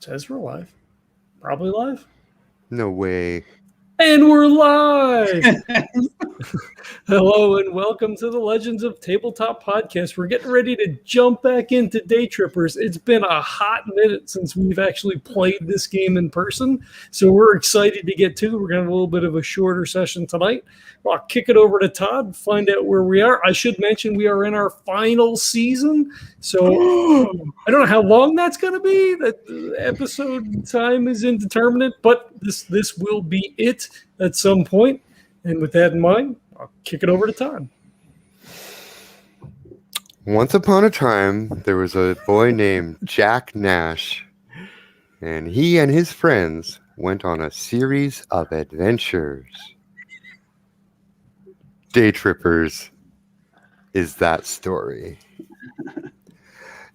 Says we're live. Probably live. No way. And we're live! Hello and welcome to the Legends of Tabletop podcast. We're getting ready to jump back into DayTrippers. It's been a hot minute since we've actually played this game in person, so we're excited to get to it. We're going to have a little bit of a shorter session tonight. I'll kick it over to Todd, find out where we are. I should mention we are in our final season, so I don't know how long that's going to be. That episode time is indeterminate, but this will be it at some point. And with that in mind, I'll kick it over to Todd. Once upon a time, there was a boy named Jack Nash, and he and his friends went on a series of adventures. DayTrippers is that story.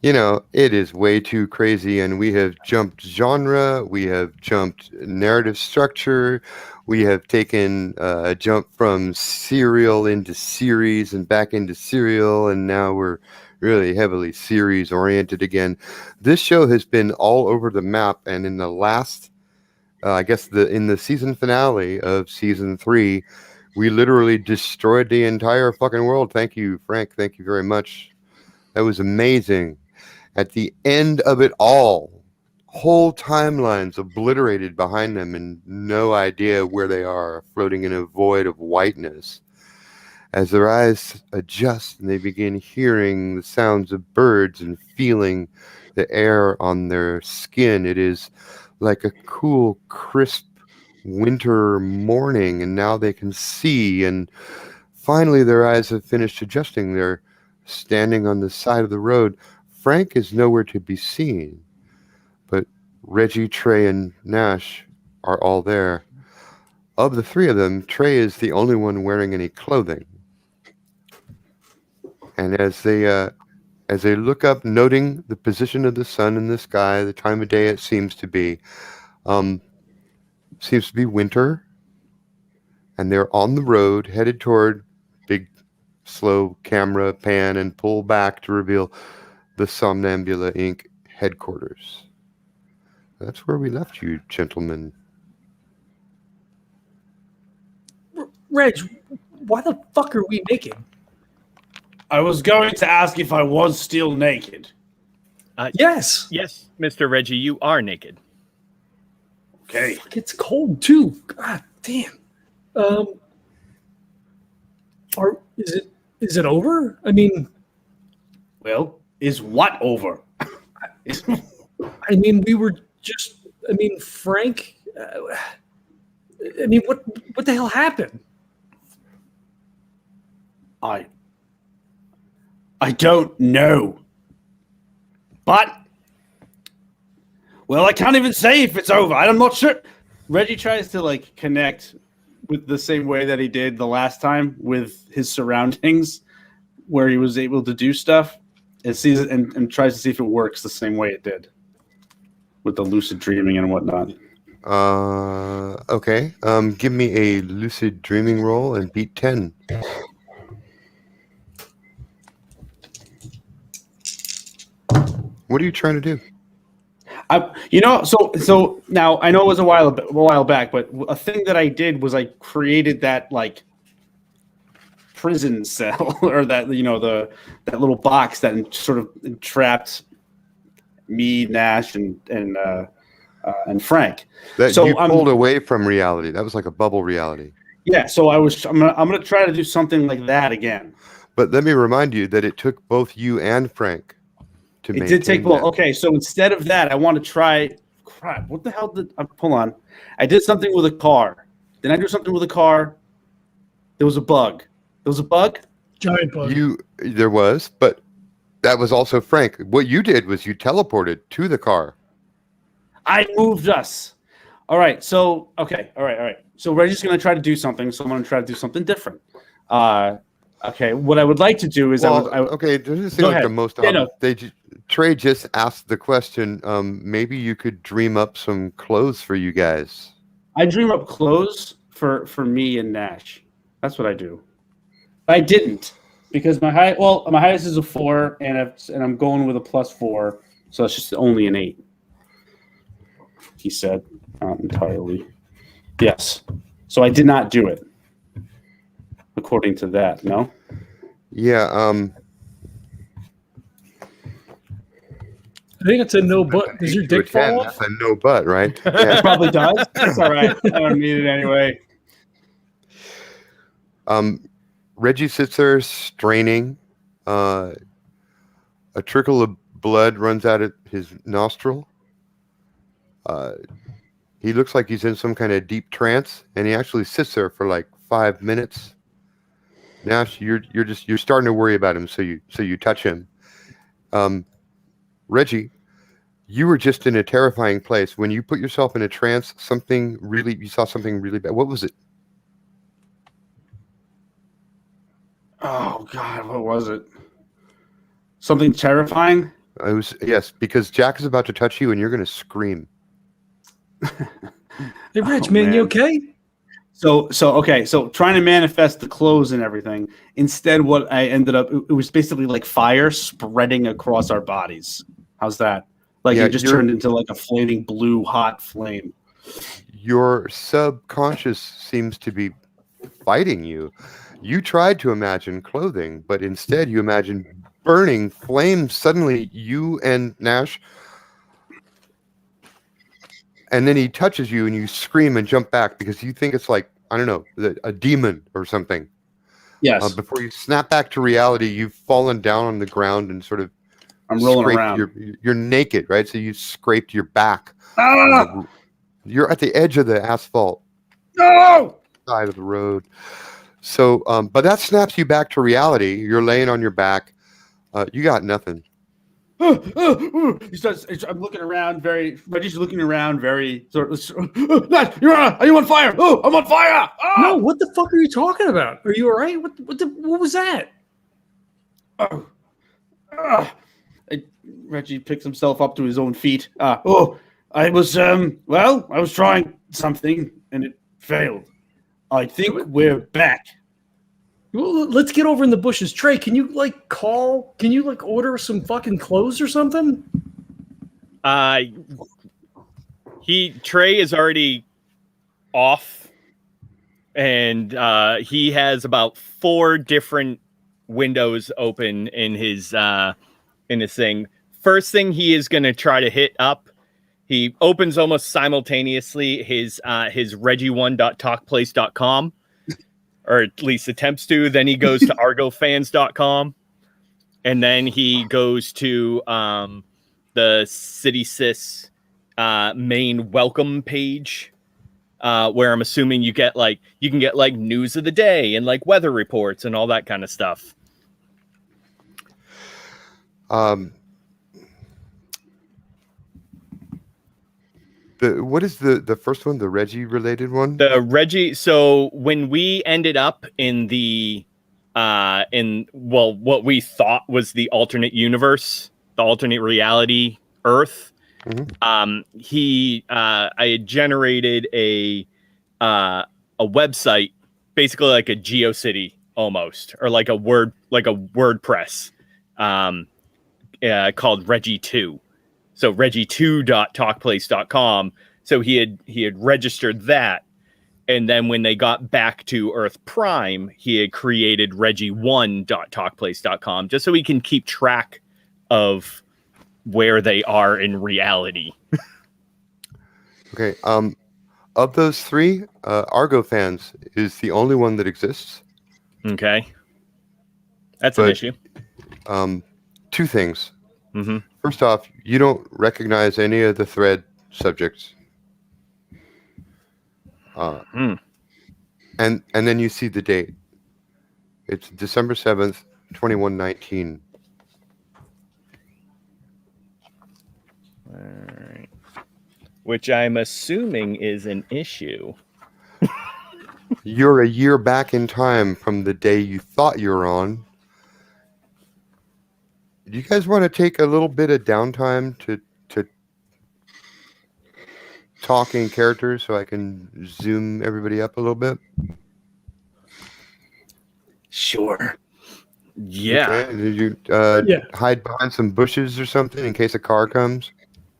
You know, it is way too crazy, and we have jumped genre, we have jumped narrative structure, we have taken a jump from serial into series and back into serial, and now we're really heavily series-oriented again. This show has been all over the map, and in the last, in the season finale of season 3, we literally destroyed the entire fucking world. Thank you, Frank. Thank you very much. That was amazing. At the end of it all, whole timelines obliterated behind them and no idea where they are, floating in a void of whiteness. As their eyes adjust and they begin hearing the sounds of birds and feeling the air on their skin, it is like a cool, crisp winter morning, and now they can see, and finally their eyes have finished adjusting. They're standing on the side of the road. Frank is nowhere to be seen, but Reggie, Trae, and Nash are all there. Of the three of them, Trae is the only one wearing any clothing. And as they look up, noting the position of the sun in the sky, the time of day it seems to be winter, and they're on the road headed toward big, slow camera pan and pull back to reveal the Somnambula Inc. headquarters. That's where we left you, gentlemen. Reg, why the fuck are we naked? I was going to ask if I was still naked. Yes. Yes, Mr. Reggie, you are naked. Okay. Fuck, it's cold too. God damn. Is it over? I mean, Well, is what over? I mean, we were just. I mean, Frank. I mean, what the hell happened? I don't know. But, well, I can't even say if it's over. I'm not sure. Reggie tries to connect with the same way that he did the last time with his surroundings, where he was able to do stuff, and sees it and tries to see if it works the same way it did with the lucid dreaming and whatnot. Okay. Give me a lucid dreaming roll and beat 10. What are you trying to do? So now I know it was a while back, but a thing that I did was I created that prison cell, or that that little box that sort of entrapped me, Nash, and Frank. That so you pulled away from reality. That was like a bubble reality. Yeah. So I'm gonna try to do something like that again. But let me remind you that it took both you and Frank. It did take both. Okay, so instead of that, I want to try. Crap! What the hell did? Hold on. I did something with a car. Then I do something with a car. There was a bug. There was a bug. Giant bug. There was, but that was also Frank. What you did was you teleported to the car. I moved us. All right. So okay. All right. So Reggie's going to try to do something. So I'm going to try to do something different. Okay. What I would like to do is okay. Does it seem like the most? Trae just asked the question. Maybe you could dream up some clothes for you guys. I dream up clothes for me and Nash. That's what I do. I didn't, because my highest is a 4, and I'm going with a +4, so it's just only an 8. he said. Not entirely. Yes. So I did not do it. According to that, no? Yeah. I think it's a no butt. Does your dick fall off? That's a no butt, right? It Yeah. probably does. That's all right. I don't need it anyway. Reggie sits there straining. A trickle of blood runs out of his nostril. He looks like he's in some kind of deep trance, and he actually sits there for like 5 minutes. Nash, you're starting to worry about him, so you touch him. Reggie, you were just in a terrifying place. When you put yourself in a trance, you saw something really bad. What was it? Oh, God, what was it? Something terrifying? It was, yes, because Jack is about to touch you and you're going to scream. Hey, Rich, man, you okay? So trying to manifest the clothes and everything. Instead, what I ended up, it was basically like fire spreading across our bodies. How's that? Like it just turned into like a flaming blue hot flame. Your subconscious seems to be fighting you. You tried to imagine clothing, but instead you imagined burning flames. Suddenly, you and Nash, and then he touches you and you scream and jump back because you think it's like, I don't know, a demon or something. Yes. Before you snap back to reality, you've fallen down on the ground and sort of I'm rolling around. You're naked, right? So you scraped your back. Ah! You're at the edge of the asphalt. No! Side of the road. So, but that snaps you back to reality. You're laying on your back. You got nothing. He starts. I'm looking around. Reggie's looking around. Very sort of. Nash, are you on fire? Oh, I'm on fire! Ah! No, what the fuck are you talking about? Are you all right? What was that? Reggie picks himself up to his own feet. I was I was trying something and it failed. I think we're back. Well, let's get over in the bushes. Trae, can you order some fucking clothes or something? Trae is already off, and he has about 4 different windows open in his thing. First thing he is going to try to hit up, he opens almost simultaneously his reggie1.talkplace.com, or at least attempts to. Then he goes to argofans.com, and then he goes to the City Sis main welcome page, where I'm assuming you can get like news of the day and like weather reports and all that kind of stuff. What is the first one? The Reggie related one? The Reggie. So when we ended up in the what we thought was the alternate universe, the alternate reality Earth, I had generated a website, basically like a GeoCity almost, or like a WordPress, called Reggie 2. So reggie2.talkplace.com. So he had registered that. And then when they got back to Earth Prime, he had created reggie1.talkplace.com just so he can keep track of where they are in reality. Okay. Of those 3, Argo Fans is the only one that exists. Okay. That's an issue. 2 things. Mm-hmm. First off, you don't recognize any of the thread subjects. And then you see the date. It's December 7th, 2119. All right. Which I'm assuming is an issue. You're a year back in time from the day you thought you were on. Do you guys want to take a little bit of downtime to talk in characters so I can zoom everybody up a little bit? Sure. Yeah. Okay. Did you hide behind some bushes or something in case a car comes?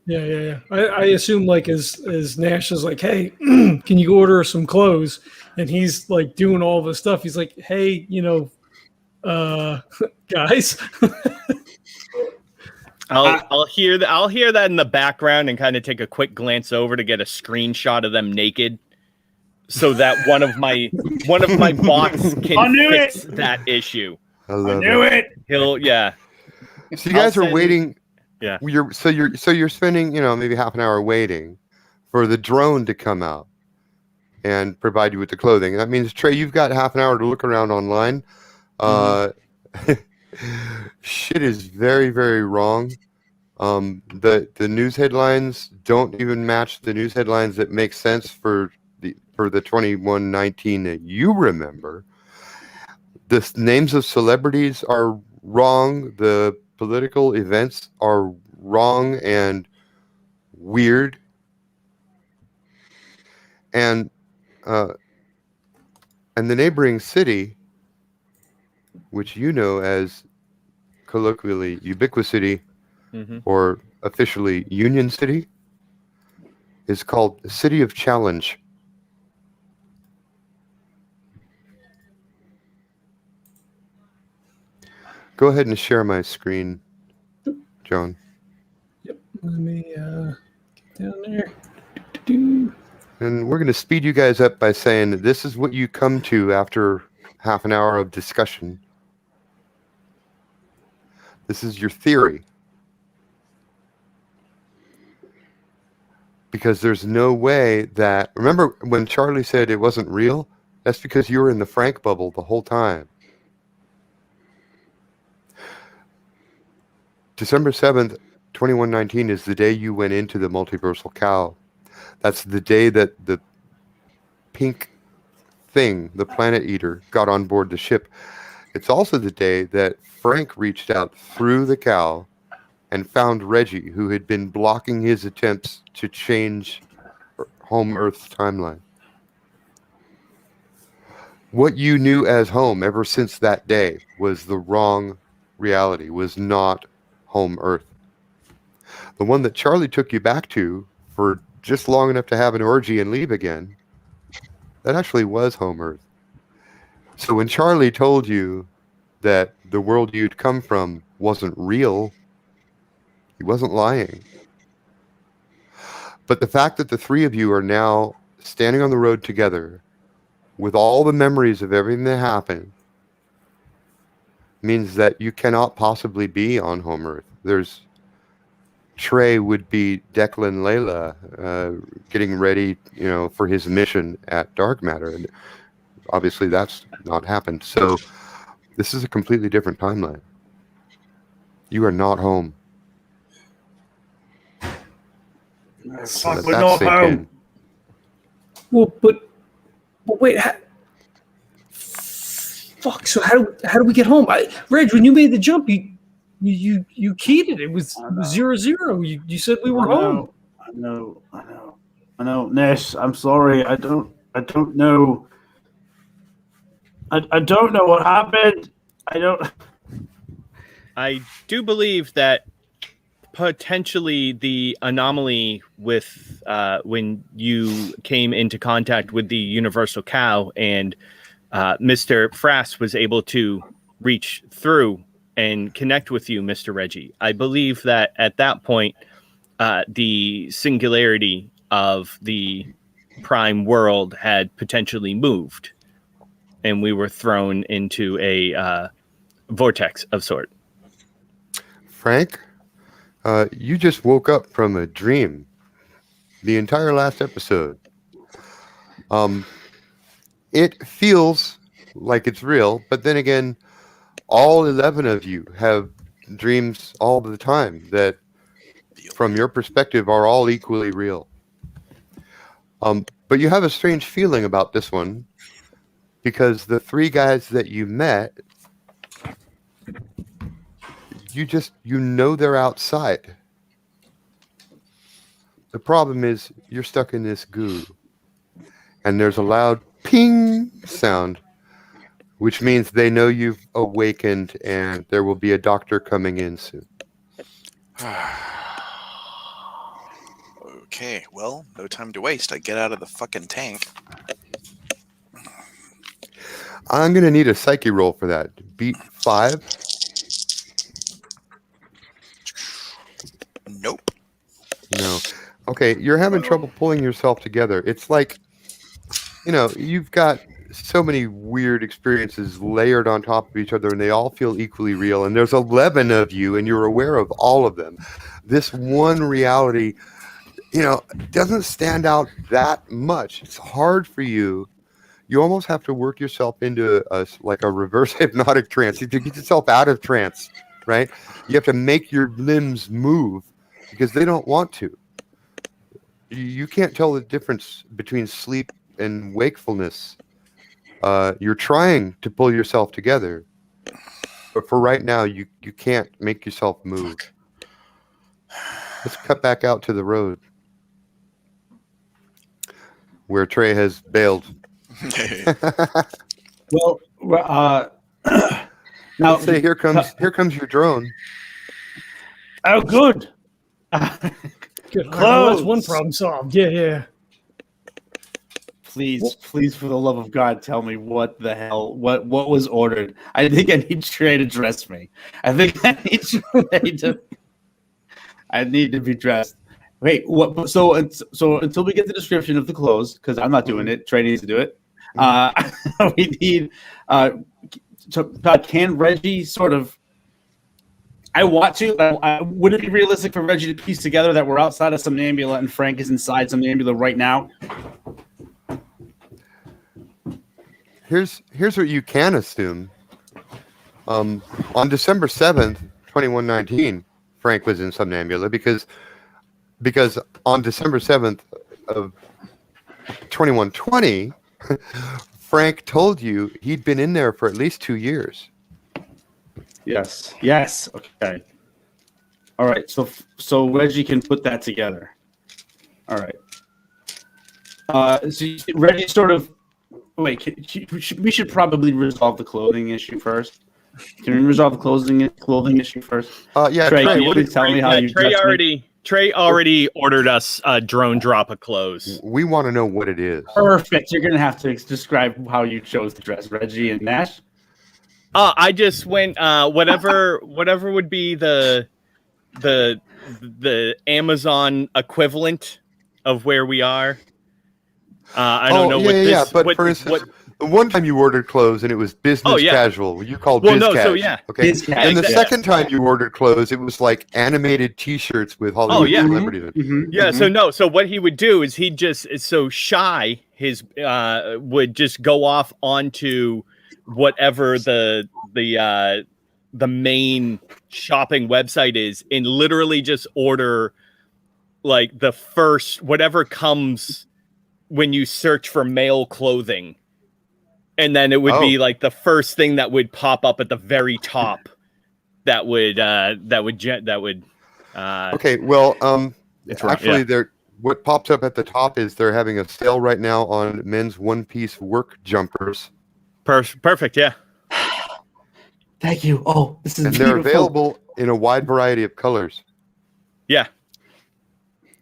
Yeah. I assume like as Nash is like, hey, can you order some clothes? And he's like doing all this stuff. He's like, hey, guys. I'll hear that in the background and kind of take a quick glance over to get a screenshot of them naked, so that one of my bots can fix that issue. I love it. So you guys are waiting. Yeah. You're spending, maybe half an hour waiting for the drone to come out and provide you with the clothing. That means, Trae, you've got half an hour to look around online. Shit is very, very wrong. The news headlines don't even match the news headlines that make sense for the 2119 that you remember. The names of celebrities are wrong. The political events are wrong and weird. And the neighboring city, which you know as colloquially Ubiquicity, or officially Union City, is called the City of Challenge. Go ahead and share my screen, John. Yep. Let me get down there. And we're going to speed you guys up by saying that this is what you come to after half an hour of discussion. This is your theory. Because there's no way that... Remember when Charlie said it wasn't real? That's because you were in the Frank bubble the whole time. December 7th, 2119 is the day you went into the multiversal cow. That's the day that the pink thing, the planet eater, got on board the ship. It's also the day that Frank reached out through the cow and found Reggie, who had been blocking his attempts to change home Earth's timeline. What you knew as home ever since that day was the wrong reality, was not home Earth. The one that Charlie took you back to for just long enough to have an orgy and leave again, that actually was home Earth. So when Charlie told you that the world you'd come from wasn't real, he wasn't lying. But the fact that the three of you are now standing on the road together with all the memories of everything that happened means that you cannot possibly be on home Earth. There's Trae would be Declan Layla getting ready, for his mission at Dark Matter. And obviously that's not happened. So this is a completely different timeline. You are not home. Fuck, we're not home. Well, but wait. Fuck. So how do we get home? Reg, when you made the jump, you keyed it. It was 0-0. You said we were home. I know. Nash, I'm sorry. I don't know. I don't know what happened. I do believe that potentially the anomaly with when you came into contact with the Universal Cow and Mr. Frass was able to reach through and connect with you, Mr. Reggie. I believe that at that point, the singularity of the prime world had potentially moved, and we were thrown into a vortex of sort. Frank, you just woke up from a dream. The entire last episode. It feels like it's real, but then again, all 11 of you have dreams all the time that, from your perspective, are all equally real. But you have a strange feeling about this one because the three guys that you met, you know they're outside. The problem is you're stuck in this goo, and there's a loud ping sound, which means they know you've awakened and there will be a doctor coming in soon. Okay, well, no time to waste. I get out of the fucking tank. I'm gonna need a psyche roll for that. Beat 5. Nope. No. Okay, you're having trouble pulling yourself together. It's like, you've got so many weird experiences layered on top of each other, and they all feel equally real. And there's 11 of you, and you're aware of all of them. This one reality, doesn't stand out that much. It's hard for you. You almost have to work yourself into a reverse hypnotic trance. You have to get yourself out of trance, right? You have to make your limbs move because they don't want to. You can't tell the difference between sleep and wakefulness. You're trying to pull yourself together, but for right now, you can't make yourself move. Let's cut back out to the road where Trae has bailed. Well, now Let's say here comes your drone. Oh, good. Good. Well, that's one problem solved. Yeah. Please, for the love of God, tell me what the hell, what was ordered. I think I need Trae to dress me. I think I need Trae to. I need to be dressed. Wait, what? So until we get the description of the clothes, because I'm not doing it. Trae needs to do it. We need. Can Reggie sort of? I want to. Would it be realistic for Reggie to piece together that we're outside of Somnambula and Frank is inside Somnambula right now? Here's what you can assume. On December 7th, 2119, Frank was in Somnambula because on December 7th of 2120, Frank told you he'd been in there for at least 2 years. Yes. Okay. All right. So Reggie can put that together. All right. So Reggie sort of. Wait. We should probably resolve the clothing issue first. Can we resolve the clothing issue first? Yeah. Trae, tell me how you. Trae already ordered us a drone drop of clothes. We want to know what it is. Perfect. You're gonna have to describe how you chose to dress Reggie and Nash. I just went whatever would be the Amazon equivalent of where we are. I don't know what this. Yeah, but for instance, the one time you ordered clothes and it was business casual. You called biz cash. Okay. And the second time you ordered clothes, it was like animated T-shirts with Hollywood celebrities. Mm-hmm. Yeah. Mm-hmm. So what he would do is he'd just Shy would just go off onto whatever the main shopping website is and literally just order like the first whatever comes when you search for male clothing, and then it would be like the first thing that would pop up at the very top that would okay, well actually what pops up at the top is they're having a sale right now on men's one-piece work jumpers. Perfect, yeah. Thank you. Oh, this is and beautiful. They're available in a wide variety of colors. Yeah.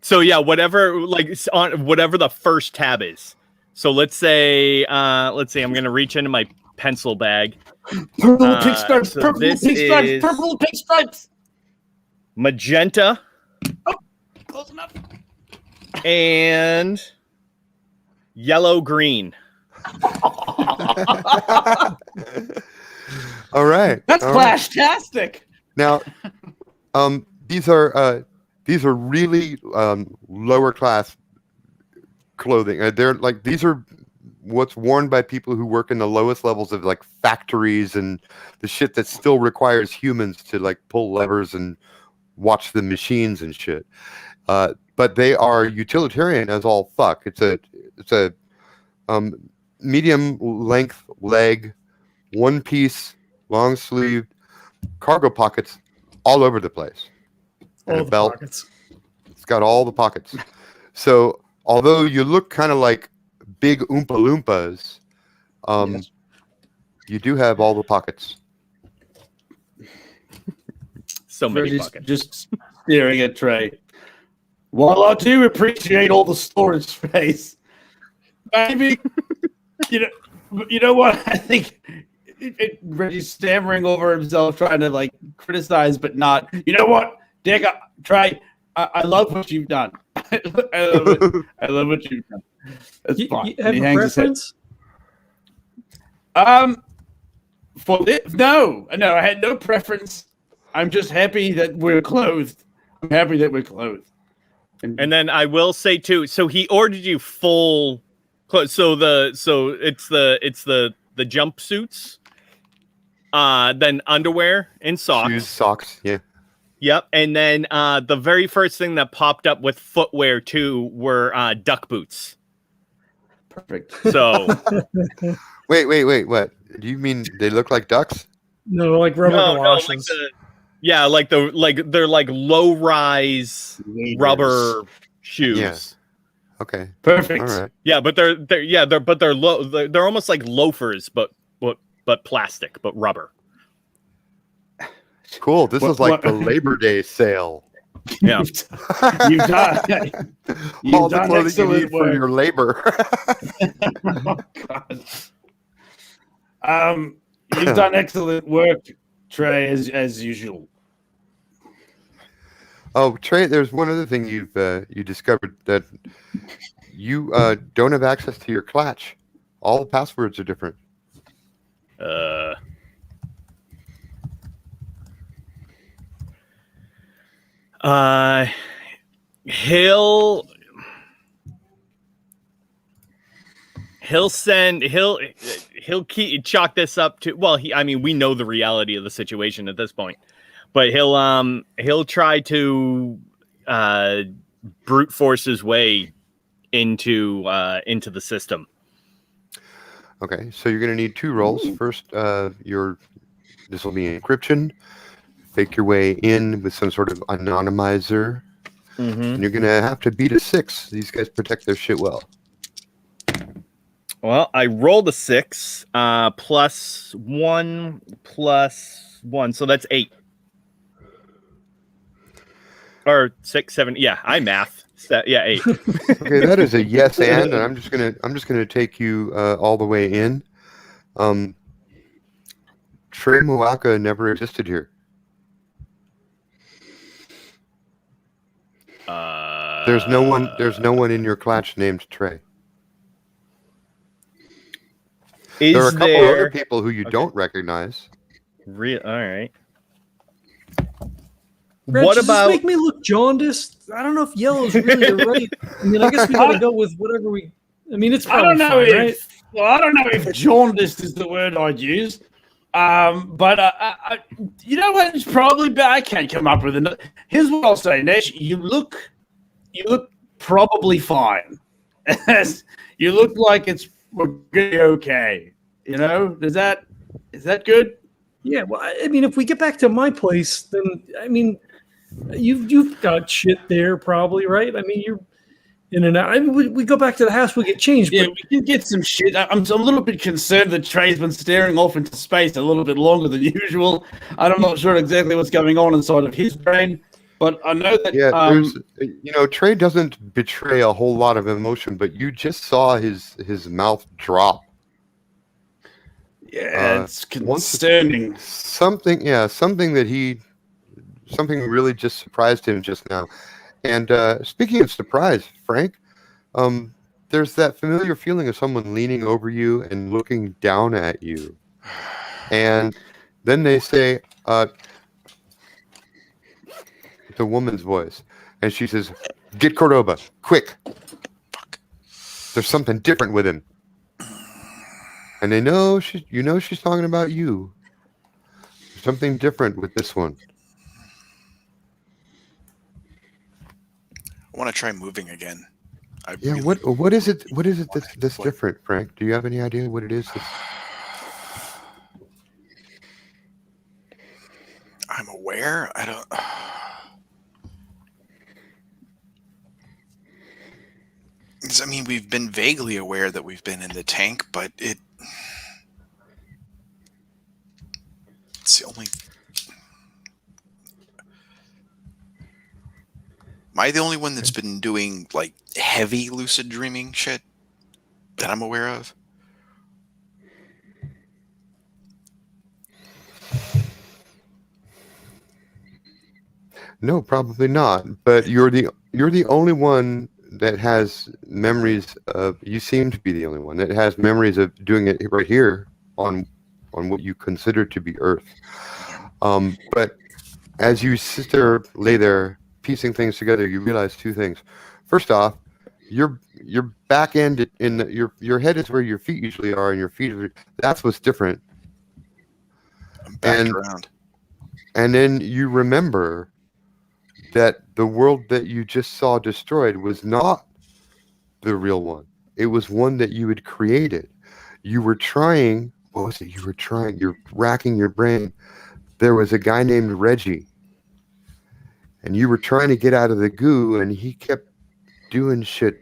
So yeah, whatever the first tab is. So let's say I'm gonna reach into my pencil bag. Purple and pink stripes. So purple and pink stripes. Purple and pink stripes. Magenta. Oh, close enough. And yellow green. All right. That's flashtastic. Now, these are really lower class clothing. These are what's worn by people who work in the lowest levels of like factories and the shit that still requires humans to like pull levers and watch the machines and shit. But they are utilitarian as all fuck. It's a medium length leg, one piece, long sleeved, cargo pockets all over the place. And All a the belt. pockets. It's got all the pockets. So although you look kind of like big Oompa Loompas, Yes. you do have all the pockets. So many Reggie's pockets. just staring at Trae. While I do appreciate all the storage space, maybe you know what? I think Reggie's stammering over himself, trying to like criticize, but not. You know what, Dick? Trae. I love what you've done. I love it. I love what you've done. That's fine. You have a preference? For this, no, I had no preference. I'm just happy that we're clothed. I'm happy that we're clothed. And then I will say too. So he ordered you full clothes. So it's the jumpsuits, then underwear and socks. Shoes, socks, yeah. Yep. And then the very first thing that popped up with footwear too were duck boots. Perfect. So Wait. What? Do you mean they look like ducks? No, like rubber galoshes. They're like low rise rubber shoes. Yeah. Okay. Perfect. All right. Yeah, but they're low. They're almost like loafers, but plastic, but rubber. Cool. This is like the Labor Day sale. Yeah. You've done All the clothing you excellent need for your labor. Oh, God. You've done excellent work, Trae, as usual. Oh, Trae, there's one other thing you discovered, that you don't have access to your clutch. All the passwords are different. He'll chalk this up to, well, we know the reality of the situation at this point, but he'll try to brute force his way into the system. Okay, so you're going to need 2 rolls. First, this will be encryption. Fake your way in with some sort of anonymizer. Mm-hmm. And you're going to have to beat a 6. These guys protect their shit well. Well, I rolled a 6, plus 1, so that's 8. Or 6, 7. Yeah, I math. Yeah, 8. Okay, that is a yes and I'm just gonna take you all the way in. Trae Mowaka never existed here. There's no one in your clutch named Trae. There are a couple other people who you don't recognize. All right. Reg, What does about this make me look jaundiced? I don't know if yellow's really the right. I mean, I guess we gotta go with whatever we. I mean, it's probably fine, right? I don't know if jaundiced is the word I'd use. But you know what? It's probably bad. I can't come up with another. Here's what I'll say, Nash. You look probably fine. You look like we're gonna be okay. You know, is that good? Yeah. Well, I mean, if we get back to my place, then I mean, you've got shit there, probably, right? I mean, you're in and out. I mean, we go back to the house, we get changed. Yeah, but we can get some shit. I'm a little bit concerned that Trae's been staring off into space a little bit longer than usual. I'm not sure exactly what's going on inside of his brain, but I know that. Yeah, Trae doesn't betray a whole lot of emotion, but you just saw his mouth drop. Yeah, it's concerning. Something really just surprised him just now. And speaking of surprise, Frank, there's that familiar feeling of someone leaning over you and looking down at you. And then they say, it's a woman's voice. And she says, "Get Cordoba, quick. There's something different with him." And they know she's talking about you. There's something different with this one. I want to try moving again. What is it? What is it that's different, Frank? Do you have any idea what it is? I'm aware. I don't. I mean, we've been vaguely aware that we've been in the tank, but it's the only. Am I the only one that's been doing like heavy lucid dreaming shit that I'm aware of? No, probably not. But you're the only one that has memories of. You seem to be the only one that has memories of doing it right here on what you consider to be Earth. But as you sit there, lay there, piecing things together, you realize two things. First off, your back end your head is where your feet usually are, and your feet that's what's different. I'm backed around. And then you remember that the world that you just saw destroyed was not the real one. It was one that you had created. You were trying, what was it? You're racking your brain. There was a guy named Reggie, and you were trying to get out of the goo, and he kept doing shit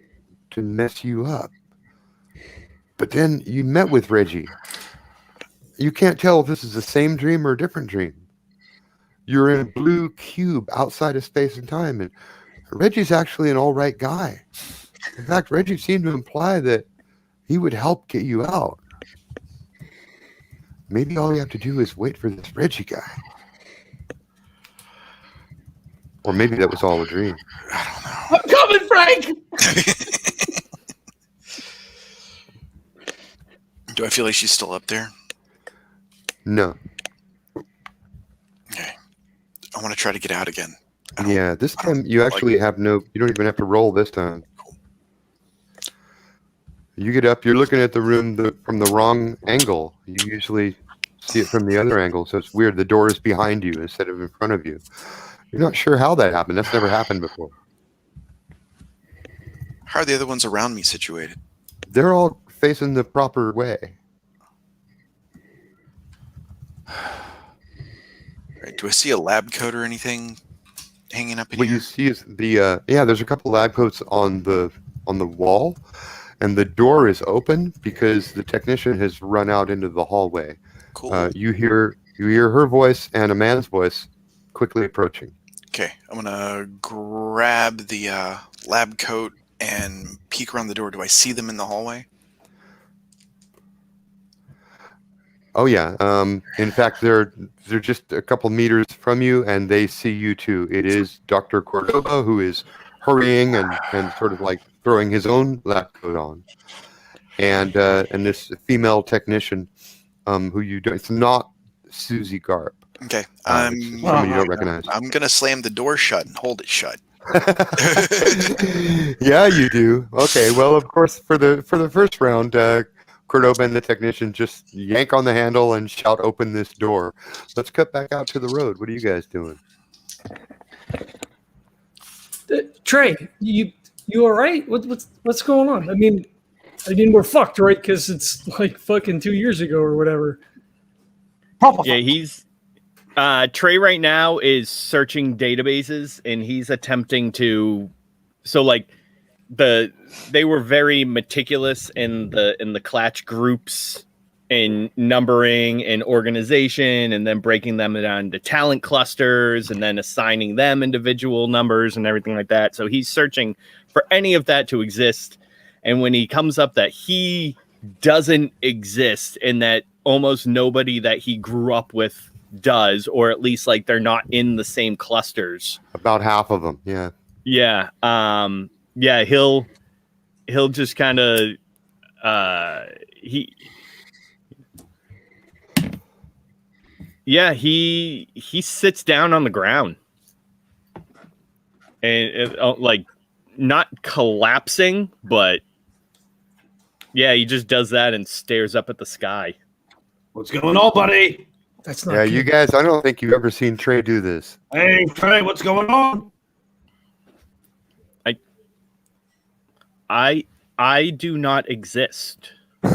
to mess you up. But then you met with Reggie. You can't tell if this is the same dream or a different dream. You're in a blue cube outside of space and time, and Reggie's actually an all right guy. In fact, Reggie seemed to imply that he would help get you out. Maybe all you have to do is wait for this Reggie guy. Or maybe that was all a dream. I don't know. I'm coming, Frank! Do I feel like she's still up there? No. Okay. I want to try to get out again. Yeah, this time you actually have you don't even have to roll this time. You get up, you're looking at the room from the wrong angle. You usually see it from the other angle, so it's weird. The door is behind you instead of in front of you. You're not sure how that happened. That's never happened before. How are the other ones around me situated? They're all facing the proper way. Right. Do I see a lab coat or anything hanging up in What here? you see is there's a couple lab coats on the wall, and the door is open because the technician has run out into the hallway. Cool. You hear her voice and a man's voice quickly approaching. Okay, I'm gonna grab the lab coat and peek around the door. Do I see them in the hallway? Oh yeah. In fact, they're just a couple meters from you, and they see you too. It is Dr. Cordova, who is hurrying and sort of like throwing his own lab coat on, and this female technician, who you don't. It's not Susie Garp. Okay, It's someone you don't recognize. I'm gonna slam the door shut and hold it shut. Yeah, you do. Okay. Well, of course, for the first round, Cordova and the technician just yank on the handle and shout, "Open this door." Let's cut back out to the road. What are you guys doing? Trae, you all right? What's going on? I mean, we're fucked, right? Because it's like fucking 2 years ago or whatever. Yeah, he's Trae right now is searching databases, and he's attempting to. So like they were very meticulous in the Clatch groups in numbering and organization, and then breaking them down to talent clusters, and then assigning them individual numbers and everything like that. So he's searching for any of that to exist. And when he comes up that he doesn't exist, and that almost nobody that he grew up with does, or at least like they're not in the same clusters. About half of them. Yeah. Yeah. Yeah. He'll just kind of he sits down on the ground and like not collapsing, but yeah, he just does that and stares up at the sky. What's going on, buddy? That's not. Yeah, good. you guys. I don't think you've ever seen Trae do this. Hey, Trae, what's going on? I do not exist. Oh,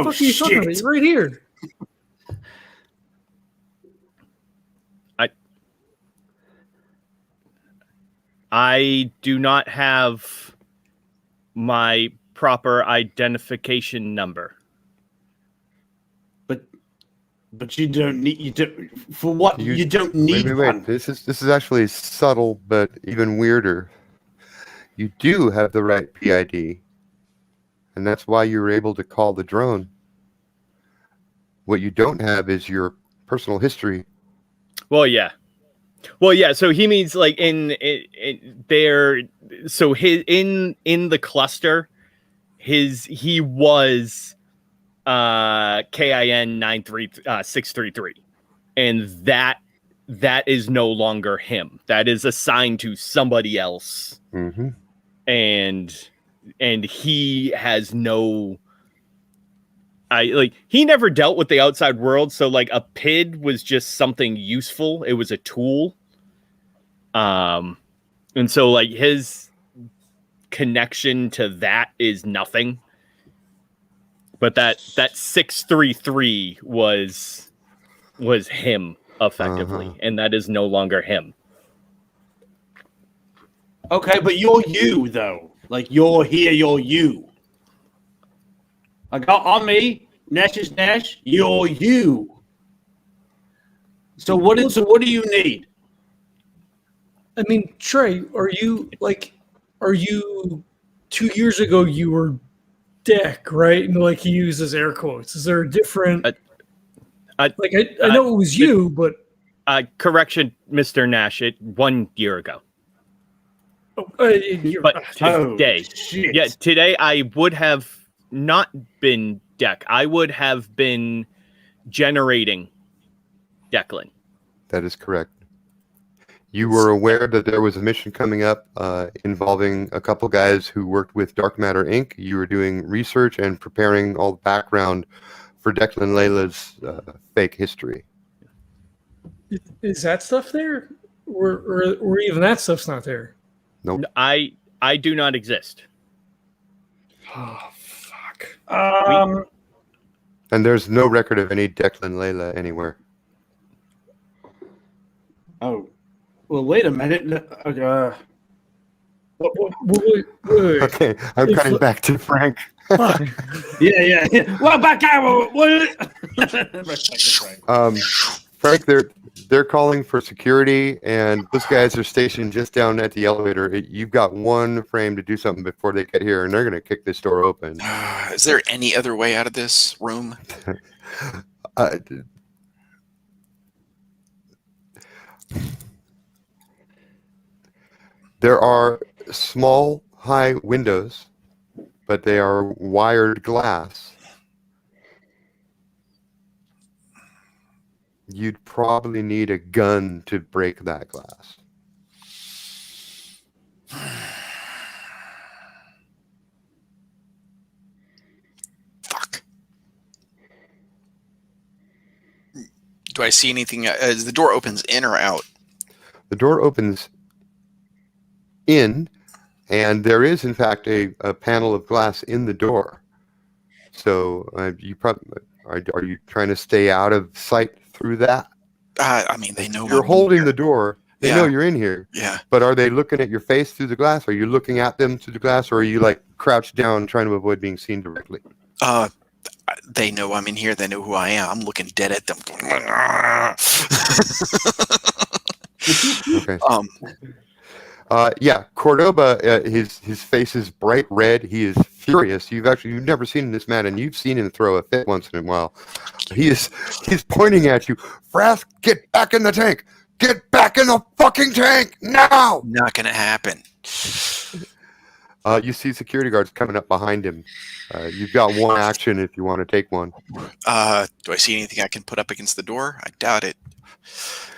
What the fuck are you talking about? shit. You're right here. I do not have my proper identification number. But you don't need you don't need Wait. one. This is actually subtle, but even weirder. You do have the right PID, and that's why you were able to call the drone. What you don't have is your personal history. Well, yeah. So he means like in there. So in the cluster, he was KIN 93633, and that is no longer him. That is assigned to somebody else, Mm-hmm. and he has no. He never dealt with the outside world, so like a PID was just something useful. It was a tool. And so like his connection to that is nothing. But that 633 was him effectively, and that is no longer him. Okay, but you're you though. Like you're here, you're you. Like on me, Nash is Nash. You're you. So what do you need? I mean, Trae, are you 2 years ago you were Deck, right? And like he uses air quotes. Is there a different I know it was you, but correction, Mr. Nash, 1 year ago. But today, today I would have not been Deck. I would have been generating Declan. That is correct. You were aware that there was a mission coming up involving a couple guys who worked with Dark Matter Inc. You were doing research and preparing all the background for Declan Layla's fake history. Is that stuff there? Or even that stuff's not there? Nope. I do not exist. Oh, fuck. And there's no record of any Declan Layla anywhere. Oh. Well, wait a minute. Wait. Okay, I'm cutting back to Frank. Yeah. Well, back out. Frank, they're calling for security, and those guys are stationed just down at the elevator. You've got one frame to do something before they get here, and they're going to kick this door open. Is there any other way out of this room? There are small, high windows, but they are wired glass. You'd probably need a gun to break that glass. Fuck. Do I see anything? As the door opens in or out? The door opens in, and there is, in fact, a panel of glass in the door. So you probably are you trying to stay out of sight through that? I mean, they know You're holding the door. They know you're in here. Yeah. But are they looking at your face through the glass? Are you looking at them through the glass, or are you like crouched down trying to avoid being seen directly? They know I'm in here. They know who I am. I'm looking dead at them. Okay. Yeah, Cordoba. His face is bright red. He is furious. You've never seen this man, and you've seen him throw a fit once in a while. He's pointing at you. Frass, get back in the tank. Get back in the fucking tank now. Not gonna happen. You see security guards coming up behind him. You've got one action if you want to take one. Do I see anything I can put up against the door? I doubt it.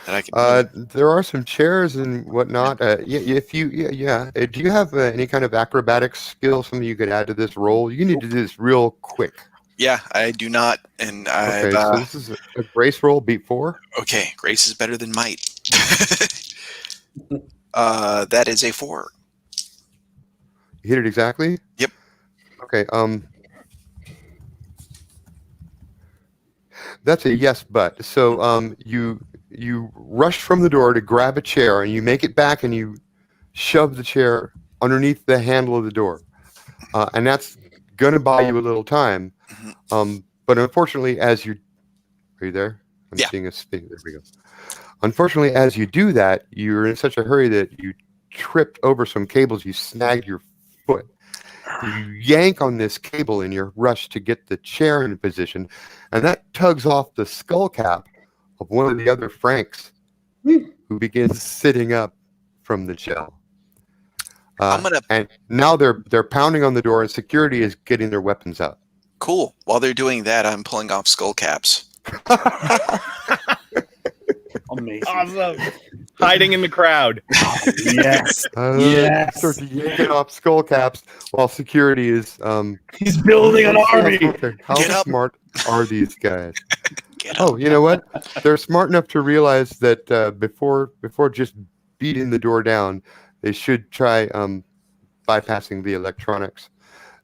That I can. There are some chairs and whatnot. Do you have any kind of acrobatics skill? Something you could add to this role? You need to do this real quick. Yeah, I do not, and Okay, so this is a grace roll. Beat 4. Okay, grace is better than might. That is a 4. You hit it exactly? Yep. Okay. That's a yes, but so you rush from the door to grab a chair, and you make it back, and you shove the chair underneath the handle of the door, and that's gonna buy you a little time. But unfortunately, are you there? I'm Yeah. seeing a spin. There we go. Unfortunately, as you do that, you're in such a hurry that you tripped over some cables. You snagged your foot. You yank on this cable in your rush to get the chair in position, and that tugs off the skull cap of one of the other Franks, who begins sitting up from the gel. And now they're pounding on the door, and security is getting their weapons out. Cool. While they're doing that, I'm pulling off skull caps. Amazing. Awesome. Hiding in the crowd. Yes. Yes. Start yanking off skull caps while security is. He's building an army. How Get up. smart are these guys? Get up. Oh, you know what? They're smart enough to realize that before just beating the door down, they should try bypassing the electronics.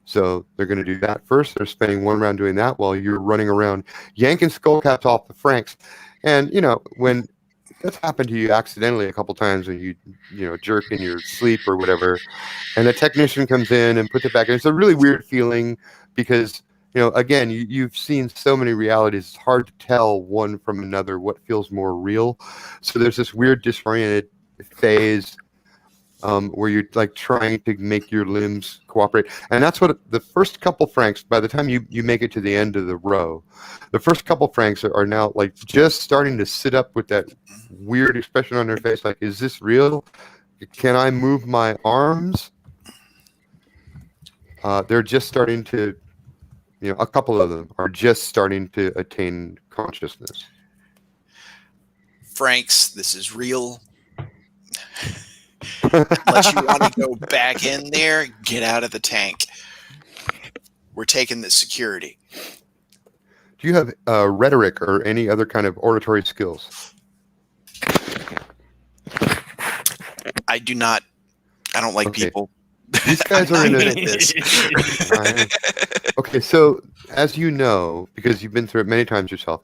So they're going to do that first. They're spending one round doing that while you're running around yanking skull caps off the Franks. And, when that's happened to you accidentally a couple times when you jerk in your sleep or whatever, and a technician comes in and puts it back in, it's a really weird feeling because, again, you've seen so many realities. It's hard to tell one from another what feels more real. So there's this weird disoriented phase where you're like trying to make your limbs cooperate. And that's what the first couple Franks, by the time you make it to the end of the row, the first couple Franks are now like just starting to sit up with that weird expression on their face. Like, is this real? Can I move my arms? They're just starting to, a couple of them are just starting to attain consciousness. Franks, this is real. Unless you want to go back in there, get out of the tank. We're taking the security. Do you have rhetoric or any other kind of oratory skills? I do not. I don't like people. These guys are in this. Okay, so as you know, because you've been through it many times yourself,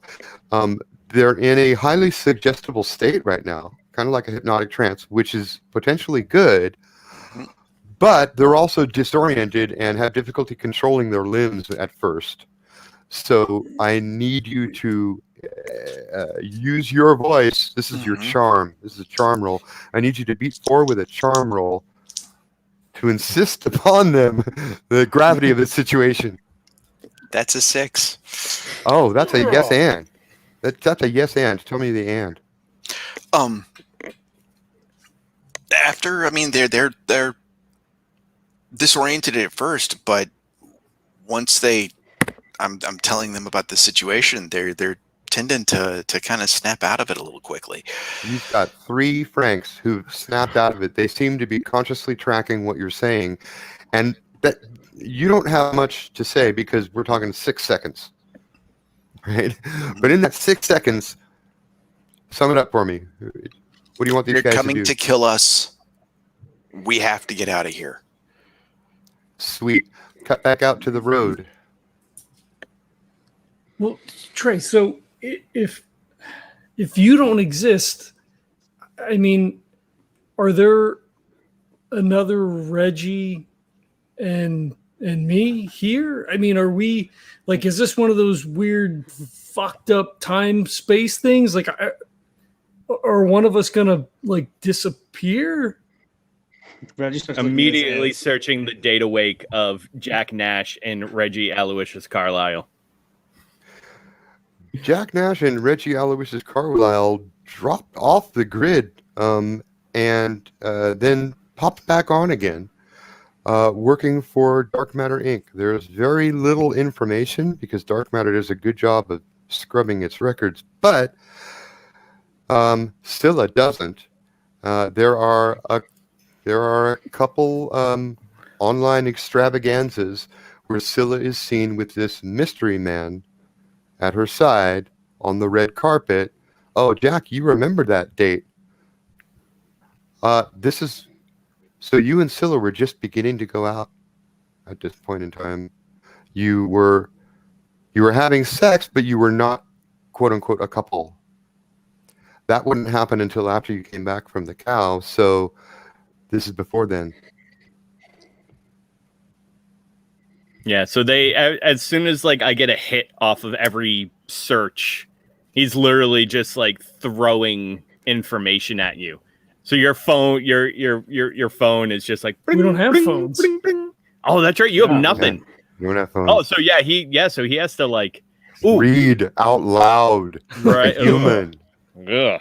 they're in a highly suggestible state right now, kind of like a hypnotic trance, which is potentially good, but they're also disoriented and have difficulty controlling their limbs at first. So I need you to use your voice. This is your charm. This is a charm roll. I need you to beat 4 with a charm roll to insist upon them the gravity of the situation. That's a 6. Oh, that's a yes and. That's a yes and. Tell me the and. After, I mean, they're disoriented at first, but once I'm telling them about the situation, they're tending to kind of snap out of it a little quickly. You've got 3 Franks who've snapped out of it. They seem to be consciously tracking what you're saying, and that you don't have much to say because we're talking 6 seconds, right? But in that 6 seconds, sum it up for me. What do you want these They're guys to coming do? to kill us. We have to get out of here. Sweet. Cut back out to the road. Well, Trae, so if you don't exist, I mean, are there another Reggie and me here? I mean, are we like, is this one of those weird fucked up time space things? Like, are one of us gonna like disappear? Immediately searching the data wake of Jack Nash and Reggie Aloysius Carlisle. Jack Nash and Reggie Aloysius Carlisle dropped off the grid and then popped back on again, working for Dark Matter Inc. There's very little information because Dark Matter does a good job of scrubbing its records, but Scylla doesn't. There are a couple online extravaganzas where Scylla is seen with this mystery man at her side on the red carpet. Oh, Jack, you remember that date. So you and Scylla were just beginning to go out at this point in time. You were having sex, but you were not, quote unquote, a couple. That wouldn't happen until after you came back from the cow, so this is before then. Yeah, so they, as soon as like I get a hit off of every search, He's literally just like throwing information at you. So your phone, your phone is just like We don't have phones. bling, bling. Oh, that's right. You have Yeah. nothing. You don't have phones. Oh, so so he has to like Read out loud. Right. Like a human. Ugh.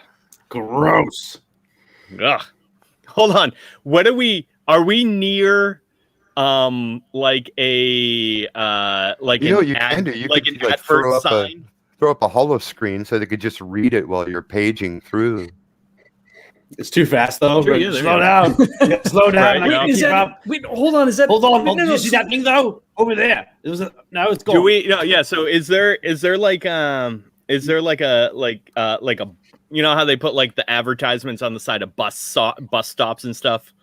Gross. Ugh. Hold on. Are we near like a like You know what an you ad, can do? You like could, an like, advert sign? Throw up a hollow screen so they could just read it while you're paging through. It's too fast though. Sure, But yeah, there slow you down. Yeah, slow down. Right, I yeah. can't Is keep that? up. Wait, hold on. Is that? Hold on. No, Did you see that thing though? Over there. Now it's gone. Do we? No, yeah. So is there like a you know how they put like the advertisements on the side of bus stops and stuff?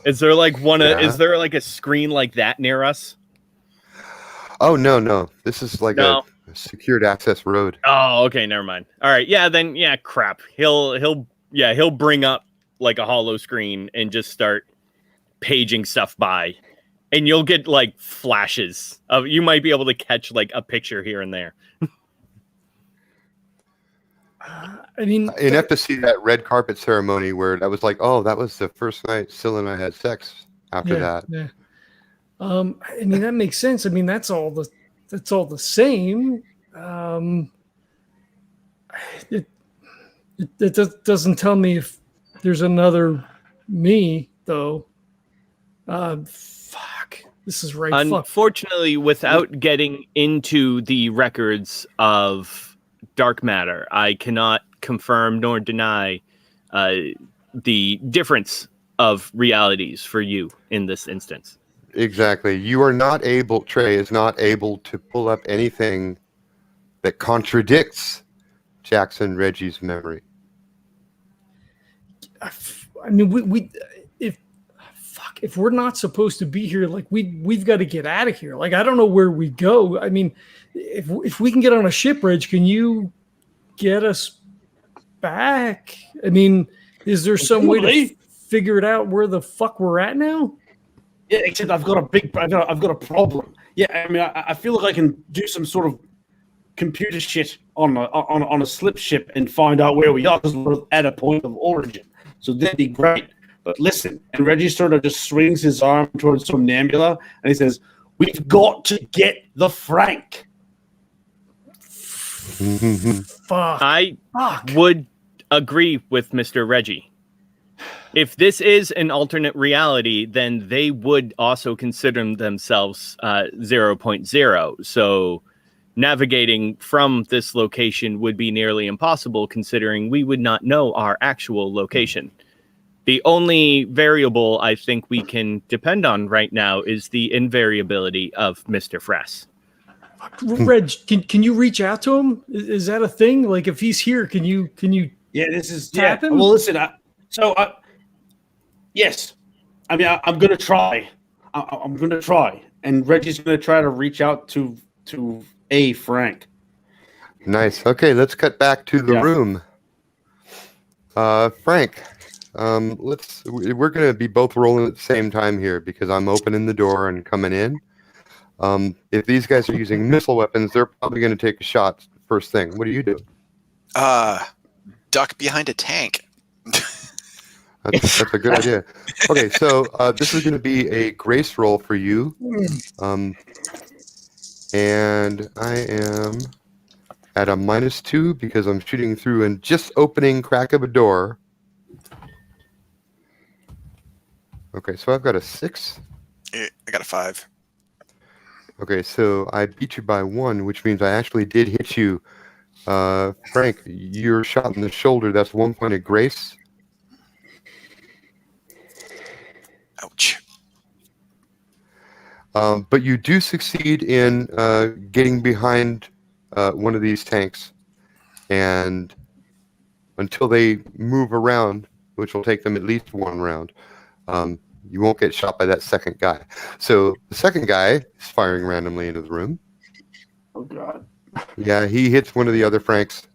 Is there like is there like a screen like that near us? Oh no. This is like No. a secured access road. Oh, okay, never mind. All right, yeah, then yeah, crap. He'll bring up like a hollow screen and just start paging stuff by, and you'll get like flashes of. You might be able to catch like a picture here and there. I mean, Enough to see that red carpet ceremony where that was like, oh, that was the first night Syl and I had sex. After that, yeah. I mean that makes sense. I mean that's all the same. It doesn't tell me if there's another me though. Fuck. This is right. Fuck. Unfortunately, without getting into the records of dark matter, I cannot confirm nor deny the difference of realities for you in this instance. exactly. You are not able. Trae is not able to pull up anything that contradicts Jackson Reggie's memory. I mean, if we're not supposed to be here, like we've got to get out of here. Like I don't know where we go. I mean, if we can get on a ship, Reg, can you get us back? I mean, is there some way to figure it out where the fuck we're at now? Yeah, except I've got a problem. Yeah, I mean, I feel like I can do some sort of computer shit on a slip ship and find out where we are because we're at a point of origin. So that'd be great. But listen, and Reggie sort of just swings his arm towards Somnambula and he says, "We've got to get the Frank." Fuck. I would agree with Mr. Reggie. If this is an alternate reality, then they would also consider themselves 0.0. So navigating from this location would be nearly impossible, considering we would not know our actual location. The only variable I think we can depend on right now is the invariability of Mr. Frass. Reg, can you reach out to him? Is that a thing? Like if he's here, can you? Yeah, this is tap him? Well, listen. Yes, I mean I'm gonna try. I'm gonna try, and Reggie's gonna try to reach out to a Frank. Nice. Okay, let's cut back to the room. Frank, we're going to be both rolling at the same time here because I'm opening the door and coming in. If these guys are using missile weapons, they're probably going to take a shot first thing. What do you do? Duck behind a tank. That's a good idea. Okay, so this is going to be a grace roll for you. And I am at a -2 because I'm shooting through and just opening crack of a door. Okay, so I've got a 6. I got a 5. Okay, so I beat you by 1, which means I actually did hit you. Frank, you're shot in the shoulder. That's 1 point of grace. Ouch. But you do succeed in getting behind one of these tanks, and until they move around, which will take them at least 1 round, you won't get shot by that second guy. So the second guy is firing randomly into the room. Oh God! Yeah, he hits one of the other Franks.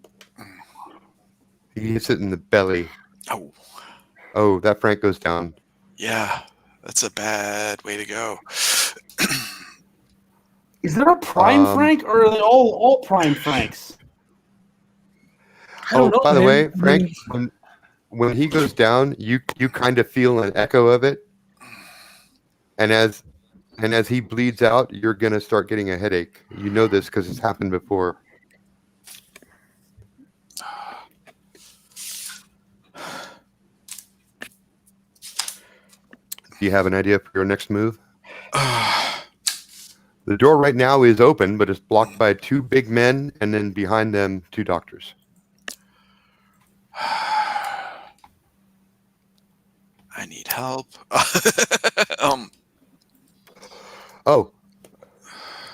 He hits it in the belly. Oh, that Frank goes down. Yeah, that's a bad way to go. Is there a prime Frank, or are they all prime Franks? I don't know, by the man. way, I Frank, mean, when he goes down, you kind of feel an echo of it, and as he bleeds out, you're gonna start getting a headache. You know this because it's happened before. Do you have an idea for your next move? The door right now is open, but it's blocked by 2 big men, and then behind them, 2 doctors. I need help. Oh,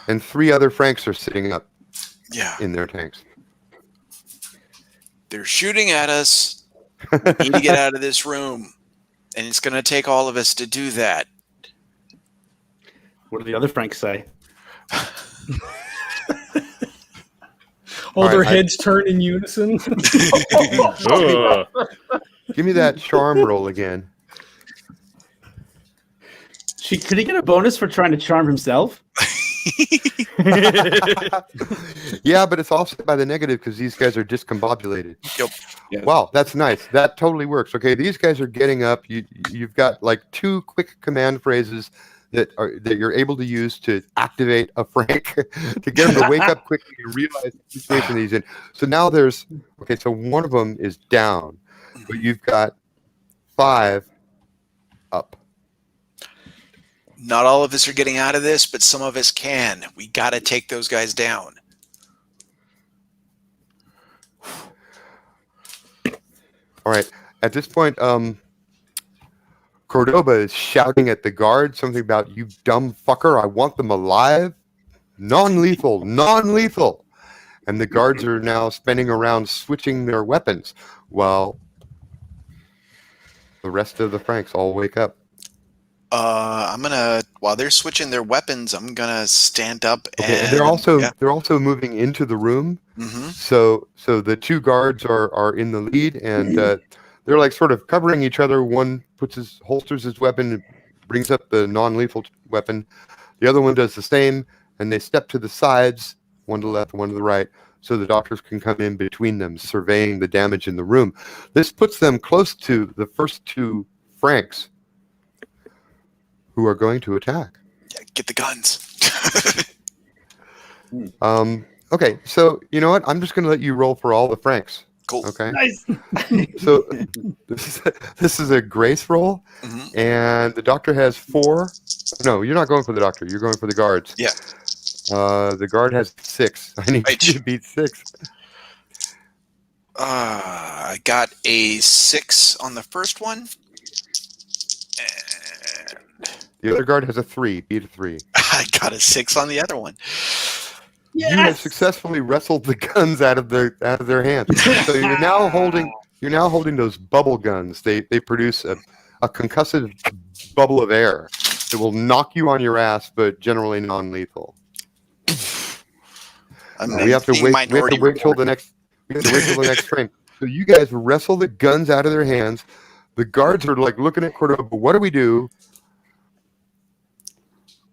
and 3 other Franks are sitting up Yeah, in their tanks. they're shooting at us. We need to get out of this room, and it's going to take all of us to do that. What do the other Franks say? all their right, heads turn in unison. Ugh. Give me that charm roll again. Could he get a bonus for trying to charm himself? Yeah, but it's offset by the negative because these guys are discombobulated. Yep. Yes. Wow, that's nice. That totally works. Okay, these guys are getting up. You've got like 2 quick command phrases that you're able to use to activate a Frank to get him to wake up quickly and realize the situation he's in. So now so one of them is down, but you've got 5 up. Not all of us are getting out of this, but some of us can. We got to take those guys down. All right. At this point, Cordoba is shouting at the guard something about, "You dumb fucker, I want them alive. Non-lethal, non-lethal." And the guards are now spinning around switching their weapons while the rest of the Franks all wake up. While they're switching their weapons, I'm gonna stand up Okay, and they're also moving into the room. Mhm. So the 2 guards are in the lead, and they're like sort of covering each other. One holsters his weapon, and brings up the non-lethal weapon. The other one does the same, and they step to the sides, one to the left, one to the right, so the doctors can come in between them, surveying the damage in the room. This puts them close to the first 2 Franks who are going to attack. Yeah, get the guns. Okay, so you know what? I'm just going to let you roll for all the Franks. Cool. Okay. Nice. So this is a grace roll, Mhm. and the doctor has 4. No, you're not going for the doctor. You're going for the guards. Yeah. The guard has 6. I need Right. you to beat 6. I got a 6 on the first one. And The other guard has a 3. Beat a 3. I got a 6 on the other one. You have successfully wrestled the guns out of their hands. So you're now holding those bubble guns. They produce a concussive bubble of air that will knock you on your ass, but generally non-lethal. We have to wait till the next frame. So you guys wrestle the guns out of their hands. The guards are like looking at Cordoba. What do we do?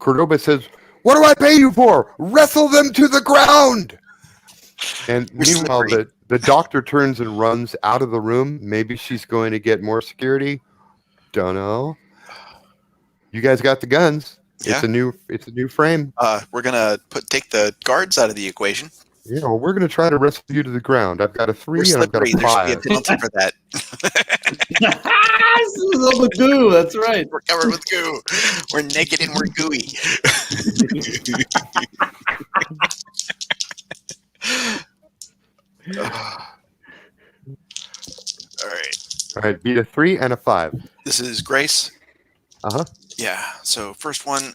Cordoba says, "What do I pay you for? Wrestle them to the ground!" And meanwhile, the doctor turns and runs out of the room. Maybe she's going to get more security. Don't know. You guys got the guns. Yeah. It's a new frame. We're gonna take the guards out of the equation. You know, we're going to try to wrestle you to the ground. I've got a 3 We're and I've got slippery. a There should be a 5. penalty for that. This is all the goo. That's right. We're covered with goo. We're naked and we're gooey. All right. All right, beat a 3 and a 5. This is Grace. Uh-huh. Yeah. So first one,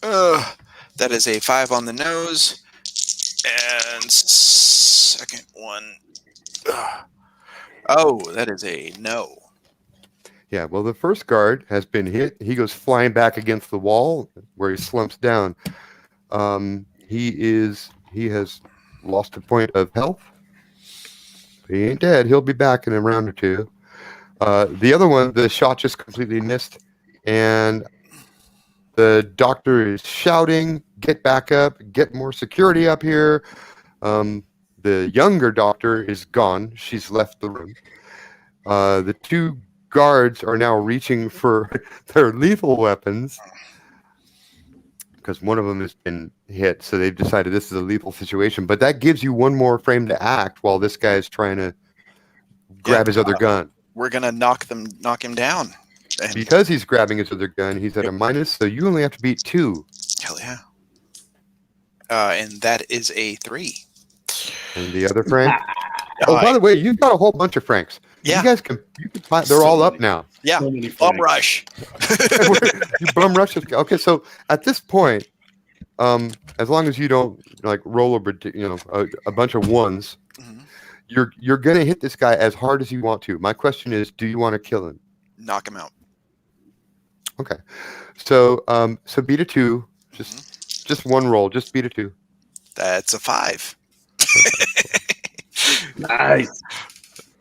that is a 5 on the nose, and second one, that is a no. Yeah, well, the first guard has been hit. He goes flying back against the wall where he slumps down. He has lost a point of health. He ain't dead. He'll be back in a round or 2. The other one, the shot just completely missed, and the doctor is shouting, "Get back up! Get more security up here!" The younger doctor is gone. She's left the room. The two guards are now reaching for their lethal weapons because one of them has been hit. So they've decided this is a lethal situation. But that gives you one more frame to act while this guy is trying to grab his other gun. We're gonna knock him down. And Because he's grabbing his other gun, he's at a minus. So you only have to beat 2. hell yeah. And that is a 3. And the other Frank. Oh, by the way, you've got a whole bunch of Franks. Yeah. You guys can. They're all up now. Yeah. So many Bum Franks. rush. You bum rush this guy. Okay, so at this point, as long as you don't like roll over, a bunch of ones, Mhm. you're gonna hit this guy as hard as you want to. My question is, do you want to kill him? Knock him out. Okay, so beat a 2. Just one roll. Just beat a 2. That's a 5. Nice.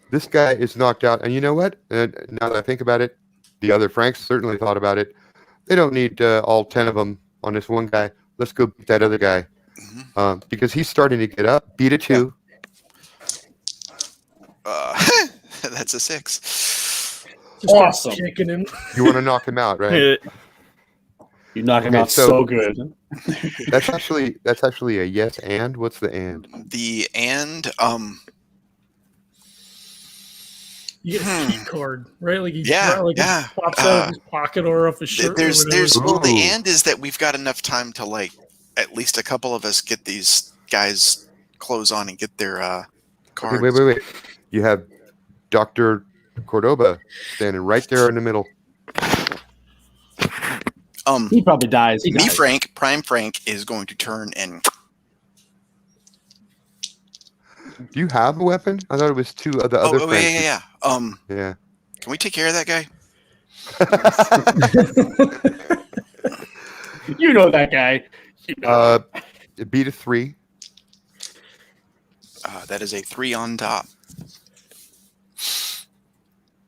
This guy is knocked out, and you know what? Now that I think about it, the other Franks certainly thought about it. They don't need all 10 of them on this one guy. Let's go beat that other guy because he's starting to get up. Beat a 2. That's a 6. Just Awesome. kicking him. You want to knock him out, right? You knock him Okay, out so- so good. That's actually a yes and. What's the and? The and You get a key card, right? Like he Yeah, like yeah. It pops out of his pocket or off his shirt. there's or whatever. well, the Ooh. and is that we've got enough time to like at least a couple of us get these guys clothes on and get their Okay, cards. wait. You have Dr. Cordoba standing right there in the middle. He probably dies. He Me, dies. Prime Frank is going to turn and Do you have a weapon? I thought it was 2 of the other Franks. yeah. Yeah. Can we take care of that guy? You know that guy. You know. Beat a 3. That is a 3 on top.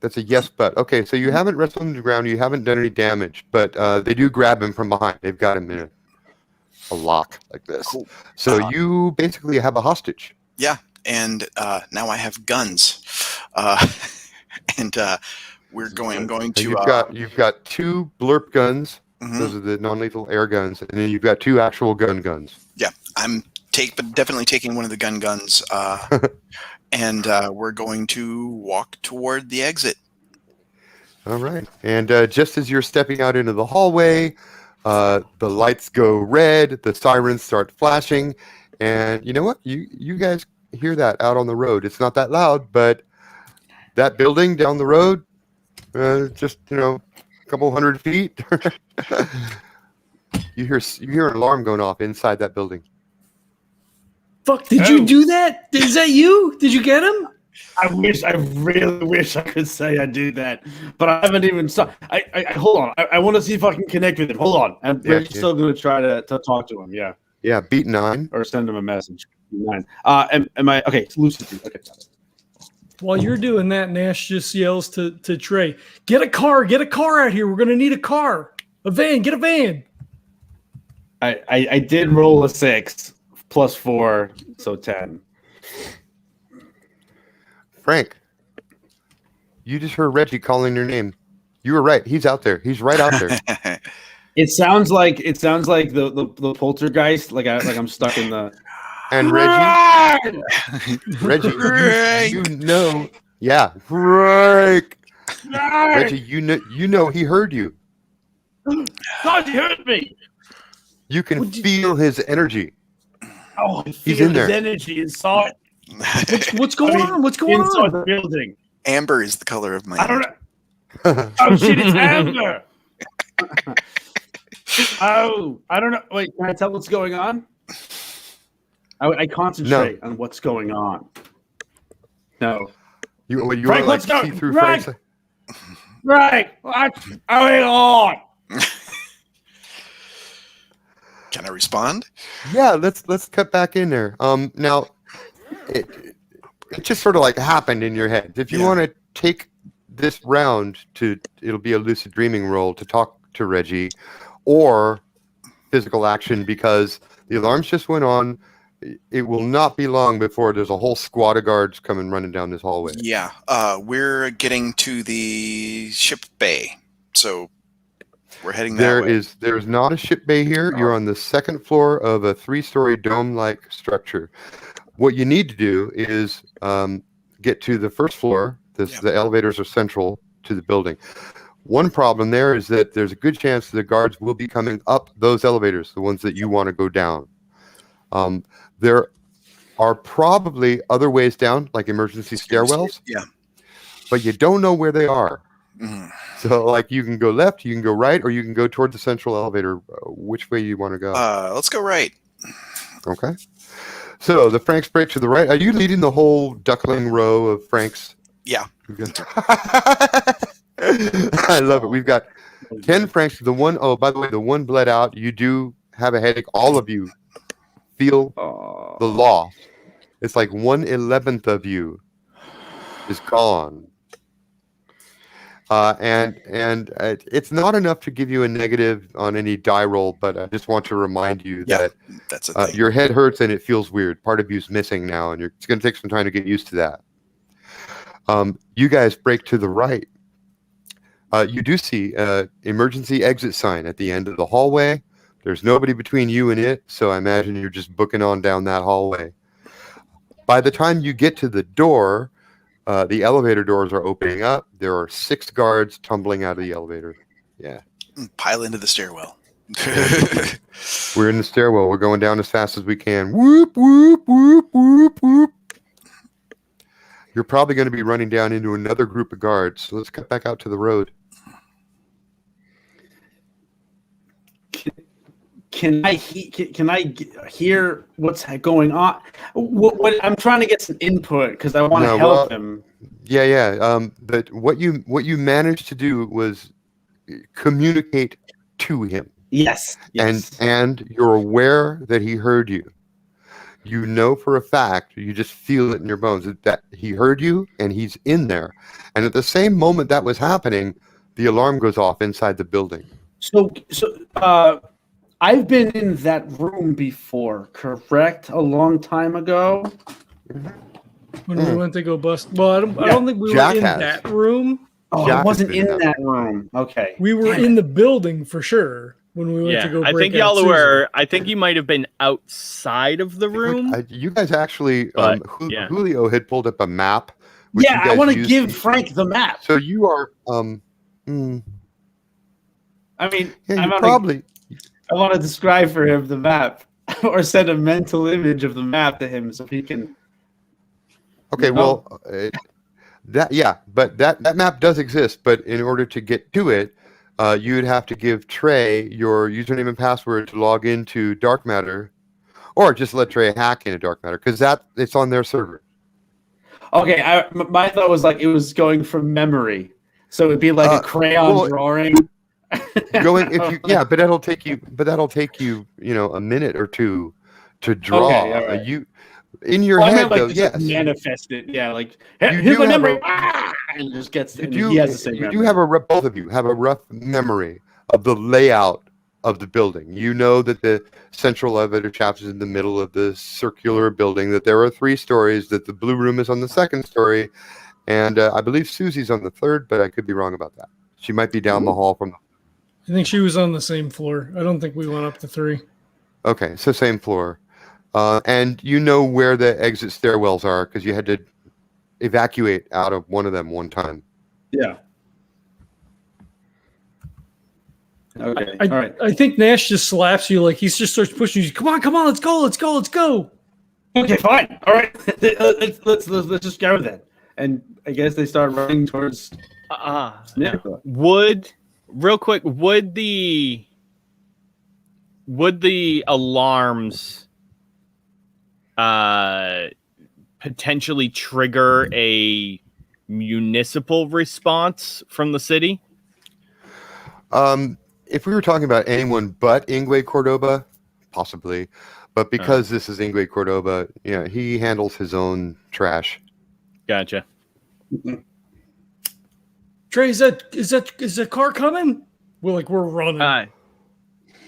That's a yes, but okay. So you haven't wrestled him to the ground. You haven't done any damage, but they do grab him from behind. They've got him in a lock like this. Cool. So you basically have a hostage. Yeah, and now I have guns, and we're going. I'm going And to. you've got 2 blurp guns. Mhm. Those are the non-lethal air guns, and then you've got 2 actual guns. Yeah, I'm definitely taking one of the guns, and we're going to walk toward the exit. All right. And just as you're stepping out into the hallway, the lights go red, the sirens start flashing, and you know what? You guys hear that out on the road. It's not that loud, but that building down the road, just a couple hundred feet, you hear an alarm going off inside that building. Fuck! Did you do that? Is that you? Did you get him? I really wish I could say I did that, but I haven't even. I hold on. I want to see if I can connect with him. Hold on. I'm still going to try to talk to him. Yeah, Yeah, beat 9. or send him a message. 9. Am I okay? It's lucid. Okay. While you're doing that, Nash just yells to Trey, "Get a car! Get a car out here! We're gonna need a car, a van. Get a van." I did roll a 6 plus 4, so 10. Frank, you just heard Reggie calling your name. You were right. He's out there. He's right out there. It sounds like the poltergeist. Like I'm stuck in the. And Reggie, you know, yeah, Frank. Reggie, you know, he heard you. God, he hurt me. You can feel his energy. Oh, I He's feel in his there. energy inside. What's going on? What's going inside on? the building. Amber is the color of my. I don't know. Oh shit! It's Amber. Oh, I don't know. Wait, can I tell what's going on? I concentrate on what's going on. No. You Frank, want to let's go. see through Frank! Frank's. Right. What's going on? Can I respond? Yeah, let's cut back in there. Now, it just sort of like happened in your head. If you Yeah. want to take this round it'll be a lucid dreaming roll to talk to Reggie, or physical action because the alarms just went on. it will not be long before there's a whole squad of guards coming running down this hallway. Yeah, we're getting to the ship bay, so we're heading that way. There's not a ship bay here. You're on the second floor of a 3-story dome-like structure. What you need to do is get to the first floor. The elevators are central to the building. One problem there is that there's a good chance the guards will be coming up those elevators, the ones that you want to go down. There are probably other ways down, like emergency stairwells. Yeah. But you don't know where they are. Mm. So, like, you can go left, you can go right, or you can go toward the central elevator. Which way you want to go? Let's go right. Okay. So, the Franks break to the right. Are you leading the whole duckling row of Franks? Yeah. I love it. We've got 10 Franks. By the way, the one bled out. You do have a headache. All of you feel the loss. It's like 1/11 of you is gone. And it's not enough to give you a negative on any die roll, but I just want to remind you that that's a thing. your head hurts and it feels weird. Part of you's missing now, and it's going to take some time to get used to that. You guys break to the right. You do see an emergency exit sign at the end of the hallway. There's nobody between you and it, so I imagine you're just booking on down that hallway. By the time you get to the door, the elevator doors are opening up. There are 6 guards tumbling out of the elevator. Yeah. Pile into the stairwell. We're in the stairwell. We're going down as fast as we can. Whoop, whoop, whoop, whoop, whoop. You're probably going to be running down into another group of guards. So let's cut back out to the road. Can I hear what's going on? What I'm trying to get some input because I want to help him. Yeah. But what you managed to do was communicate to him. Yes. And you're aware that he heard you. You know for a fact, you just feel it in your bones that he heard you and he's in there. And at the same moment that was happening, the alarm goes off inside the building. So I've been in that room before, correct? A long time ago. When we went to go bust. Well, I don't think we were in that room. Oh, I wasn't in that room. Okay. We were in the building for sure when we went to go break I think out y'all Susan. were. I think you might have been outside of the room. You guys actually, But, Julio had pulled up a map. Yeah, I want to give Frank the map. So you are, I mean, yeah, probably. I want to describe for him the map or send a mental image of the map to him so he can. Okay, well, that map does exist, but in order to get to it, you'd have to give Trae your username and password to log into Dark Matter, or just let Trae hack into Dark Matter because it's on their server. Okay, my thought was like it was going from memory, so it'd be like a crayon drawing. But that'll take you a minute or two to draw. Okay, all right. You in your head though, yes. Manifest it, like here's my memory, and just gets. He has the same memory. You do have both of you have a rough memory of the layout of the building. You know that the central elevator shaft is in the middle of the circular building. That there are 3 stories. That the blue room is on the 2nd story, and I believe Susie's on the 3rd, but I could be wrong about that. She might be down the hall from. I think she was on the same floor. I don't think we went up to 3. Okay, so same floor. And you know where the exit stairwells are because you had to evacuate out of one of them one time. Yeah. Okay. All right. I think Nash just slaps you like he just starts pushing you. Come on, let's go. Okay, fine. All right. let's just go then. And I guess they start running towards. Real quick, would the alarms potentially trigger a municipal response from the city? If we were talking about anyone but Ingwe Cordoba, possibly. But because this is Ingwe Cordoba, he handles his own trash. Gotcha. Trae, is that car coming? We're running.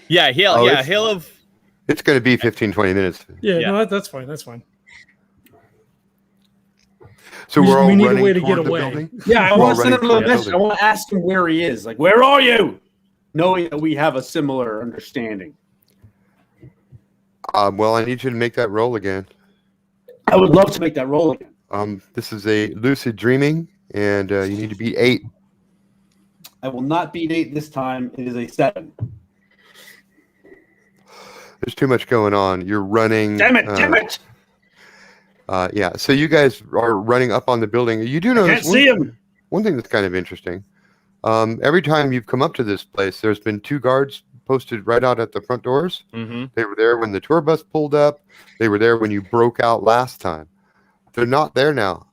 He'll have. It's going to be 15, 20 minutes. Yeah, Yeah. no, that's fine. That's fine. So We we're all need a running way to toward get the away. building? Yeah, I We're all want to send him running a toward the message. I building. want to ask him where he is. Like, where are you? Knowing that we have a similar understanding. Well, I need you to make that roll again. I would love to make that roll again. This is a lucid dreaming, and you need to beat 8. I will not beat 8 this time. It is a 7. There's too much going on. You're running. Damn it! Yeah, so you guys are running up on the building. You do I know can't see him. one thing that's kind of interesting. Every time you've come up to this place, there's been 2 guards posted right out at the front doors. Mm-hmm. They were there when the tour bus pulled up. They were there when you broke out last time. They're not there now.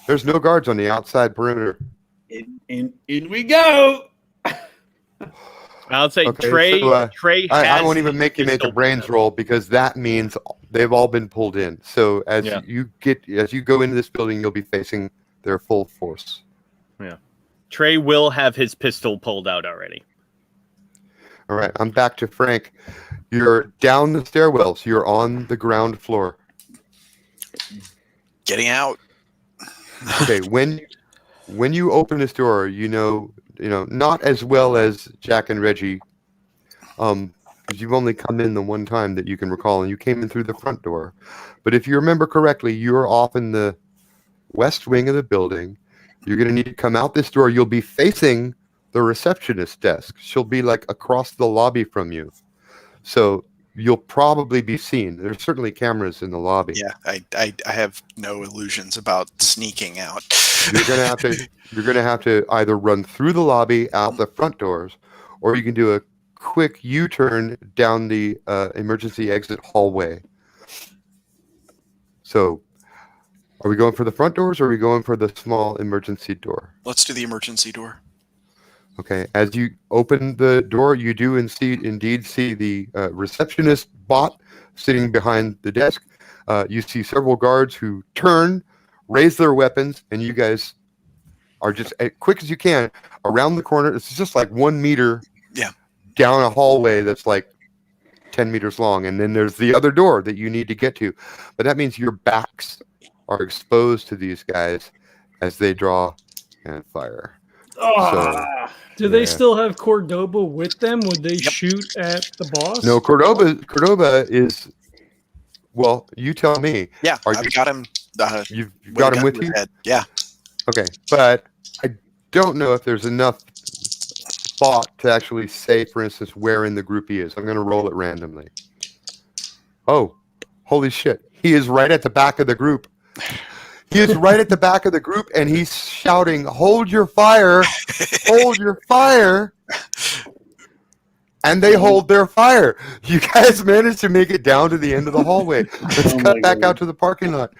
There's no guards on the outside perimeter. In we go. I'll say Okay, Trae. so, Trae. I has won't even make you make a pistol brains pulled out. roll because that means they've all been pulled in. So as Yeah. you go into this building, you'll be facing their full force. Trae will have his pistol pulled out already. All right, I'm back to Frank. You're down the stairwells. You're on the ground floor. Getting out. Okay, when you open this door, you know, not as well as Jack and Reggie, because you've only come in the one time that you can recall, and you came in through the front door. But if you remember correctly, you're off in the west wing of the building. You're going to need to come out this door. You'll be facing the receptionist desk. She'll be like across the lobby from you. So you'll probably be seen. There's certainly cameras in the lobby. Yeah, I have no illusions about sneaking out. You're gonna have to either run through the lobby out the front doors, or you can do a quick U-turn down the emergency exit hallway. So, are we going for the front doors, or are we going for the small emergency door? Let's do the emergency door. Okay. As you open the door, you do indeed see the receptionist bot sitting behind the desk. You see several guards who turn, raise their weapons, and you guys are just as quick as you can around the corner. It's just like 1 meter down a hallway that's like 10 meters long. And then there's the other door that you need to get to. But that means your backs are exposed to these guys as they draw and fire. Do they still have Cordoba with them? Would they shoot at the boss? No, Cordoba is, well, you tell me. Yeah, Are I've you- got him. You've got him with you? Head. Yeah. Okay, but I don't know if there's enough thought to actually say, for instance, where in the group he is. I'm going to roll it randomly. Oh, holy shit. He is right at the back of the group. He is right at the back of the group, and he's shouting, "Hold your fire! Hold your fire!" And they hold their fire. You guys managed to make it down to the end of the hallway. Let's cut back out to the parking lot.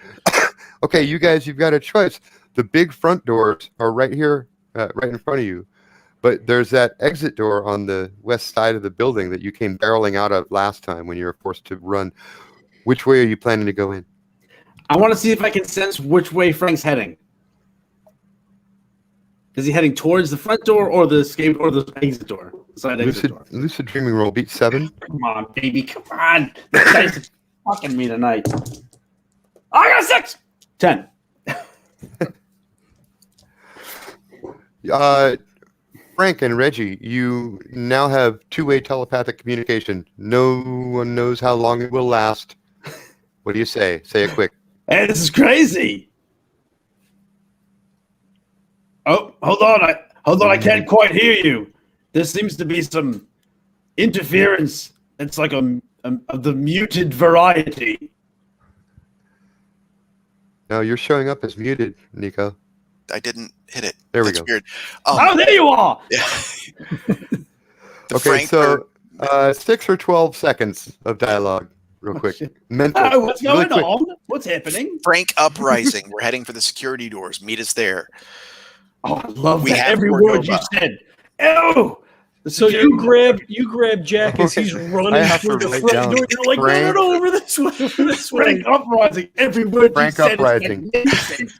Okay, you guys, you've got a choice. The big front doors are right here, right in front of you. But there's that exit door on the west side of the building that you came barreling out of last time when you were forced to run. Which way are you planning to go in? I want to see if I can sense which way Frank's heading. Is he heading towards the front door or the escape or the exit door? Side exit door. Lucid dreaming roll beat 7. Come on, baby. Come on. This guy's fucking me tonight. I got a 6. 10. Frank and Reggie, you now have two-way telepathic communication. No one knows how long it will last. What do you say? Say it quick. Hey, this is crazy. Oh, hold on. Hold on. I can't quite hear you. There seems to be some interference. It's like of the muted variety. No, you're showing up as muted, Niko. I didn't hit it. There we That's go. Weird. Oh, there you are. Yeah. Okay, so 6 or 12 seconds of dialogue, real quick. Mental. Oh, what's really going quick. on? What's happening? Frank Uprising. We're heading for the security doors. Meet us there. Oh, I love We that. have Every word you Cordoba. said. Oh. So you grab Jack as he's running I have through to the write front down door. You're like, Frank- no, over this way, over this way. Frank Uprising. Every word Frank you said Uprising. is magnificent.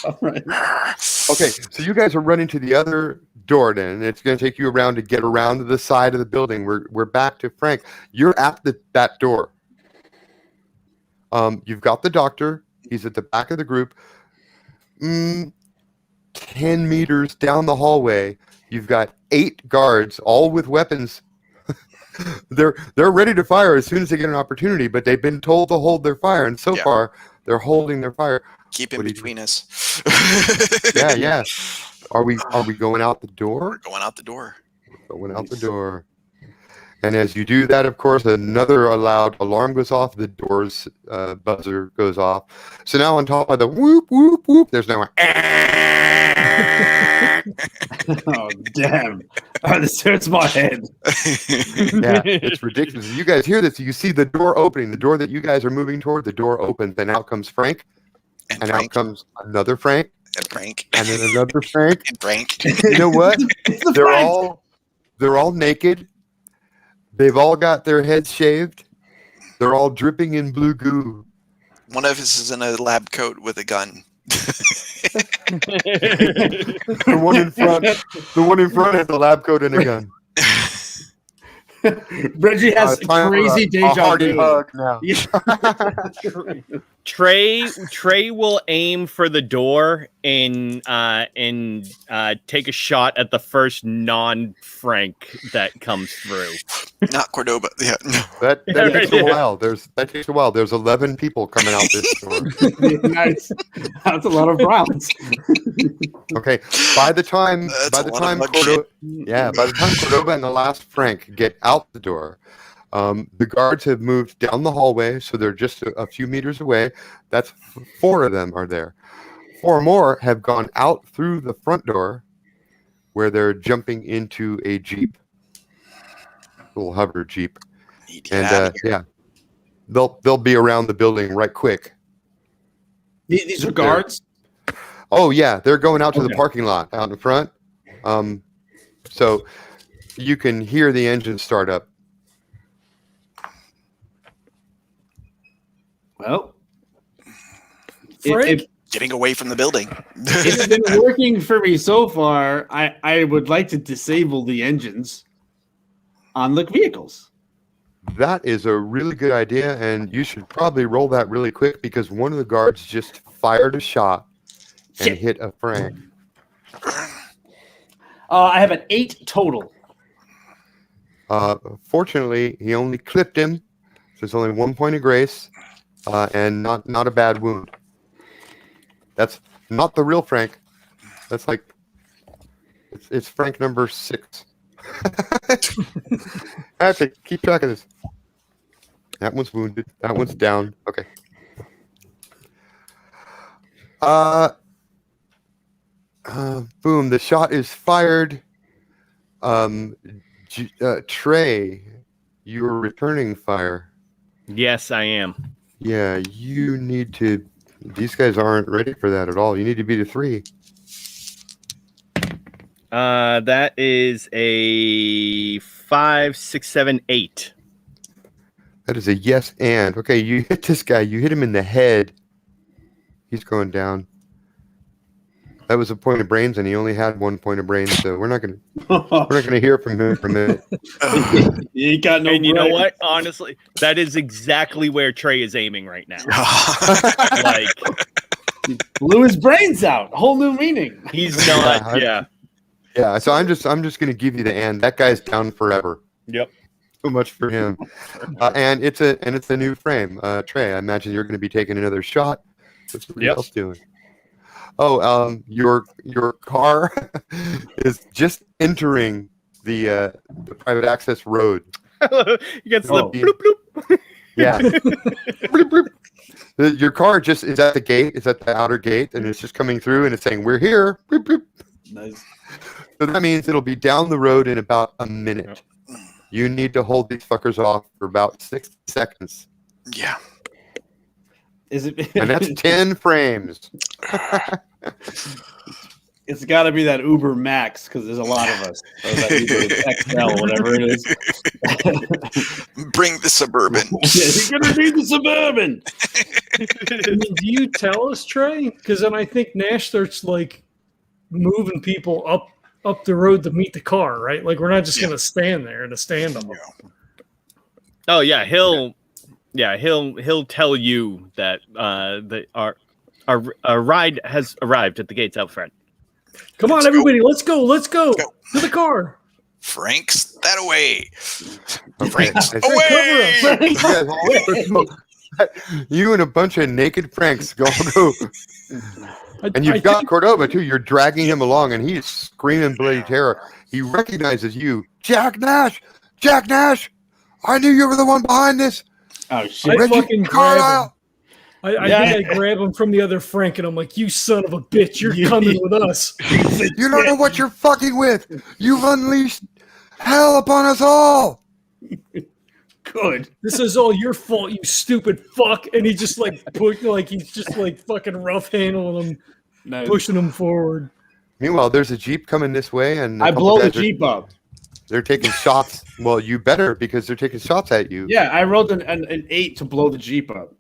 All right. Okay, so you guys are running to the other door then, and it's going to take you around to get around to the side of the building. We're back to Frank. You're at that door. You've got the doctor. He's at the back of the group. 10 meters down the hallway, you've got 8 guards, all with weapons. They're ready to fire as soon as they get an opportunity, but they've been told to hold their fire, and so far they're holding their fire. Keep in between us. Yeah. Are we going out the door? We're going out the door. Going out the door. And as you do that, of course, another loud alarm goes off. The door's buzzer goes off. So now on top of the whoop, whoop, whoop, there's now Oh, damn. Oh, this hurts my head. yeah, it's ridiculous. You guys hear this. You see the door opening. The door that you guys are moving toward, the door opens. And out comes Frank. And out comes another Frank. And Frank. And then another Frank. And Frank. You know what? They're all naked. They've all got their heads shaved. They're all dripping in blue goo. One of us is in a lab coat with a gun. The one in front has a lab coat and a gun. Reggie has crazy deja vu. Hug now. Trae will aim for the door and take a shot at the first non-Frank that comes through. Not Cordoba. Yeah. No. That takes a while. That takes a while. There's 11 people coming out this door. Nice. That's a lot of rounds. Okay. By the time Cordoba and the last Frank get out the door, the guards have moved down the hallway, so they're just a few meters away. That's 4 of them are there. 4 more have gone out through the front door, where they're jumping into a Jeep, little hover Jeep, and they'll be around the building right quick. These are guards? Oh yeah, they're going out to the parking lot out in front. So you can hear the engine start up. Well, Frank? Getting away from the building. It's been working for me so far. I would like to disable the engines on the vehicles. That is a really good idea, and you should probably roll that really quick because one of the guards just fired a shot and hit a Frank. I have an 8 total. Fortunately, he only clipped him. So there's only 1 point of grace, and not a bad wound. That's not the real Frank. That's like it's Frank number 6. I have to keep track of this. That one's wounded. That one's down. Okay. Boom. The shot is fired. Trae, you're returning fire. Yes, I am. Yeah, you need to. These guys aren't ready for that at all. You need to beat a 3. That is a 5, 6, 7, 8. That is a yes and. Okay, you hit this guy. You hit him in the head. He's going down. That was a point of brains, and he only had 1 point of brains, so we're not gonna hear from him for a minute. You got no. And you know what? Honestly, that is exactly where Trae is aiming right now. Like, blew his brains out. Whole new meaning. he's not. Yeah. Yeah. So I'm just gonna give you the and. That guy's down forever. Yep. So much for him. And it's a new frame. Trae, I imagine you're going to be taking another shot. What's everybody else doing? Oh, your car is just entering the private access road. You get the bloop bloop. Yeah. Bloop, bloop. Your car just is at the gate. It's at the outer gate, and it's just coming through, and it's saying, "We're here." Bloop, bloop. Nice. So that means it'll be down the road in about a minute. You need to hold these fuckers off for about 60 seconds. Yeah. Is it? And that's 10 frames. It's got to be that Uber Max because there's a lot of us. Or that Uber XL, whatever it is. Bring the Suburban. You're gonna need the Suburban. I mean, do you tell us, Trey? Because then I think Nash starts like moving people up the road to meet the car, right? Like we're not just gonna stand there in a stand-up. Oh yeah, he'll tell you that our ride has arrived at the gates out front. Come on, everybody, let's go to the car. Franks that away. Franks Away. You and a bunch of naked Franks go. And you've got Cordova too. You're dragging him along, and he's screaming bloody terror. He recognizes you, Jack Nash. Jack Nash. I knew you were the one behind this. Oh shit! I fucking grab him. I Yeah. think I grab him from the other Frank, and I'm like, "You son of a bitch! You're coming with us." You don't know what you're fucking with. You've unleashed hell upon us all. Good. This is all your fault, you stupid fuck. And he just like he's just like fucking rough handling him, Nice. pushing him forward. Meanwhile, there's a Jeep coming this way, and I blow the Jeep up. They're taking shots. Well, you better, because they're taking shots at you. Yeah, I rolled an 8 to blow the Jeep up.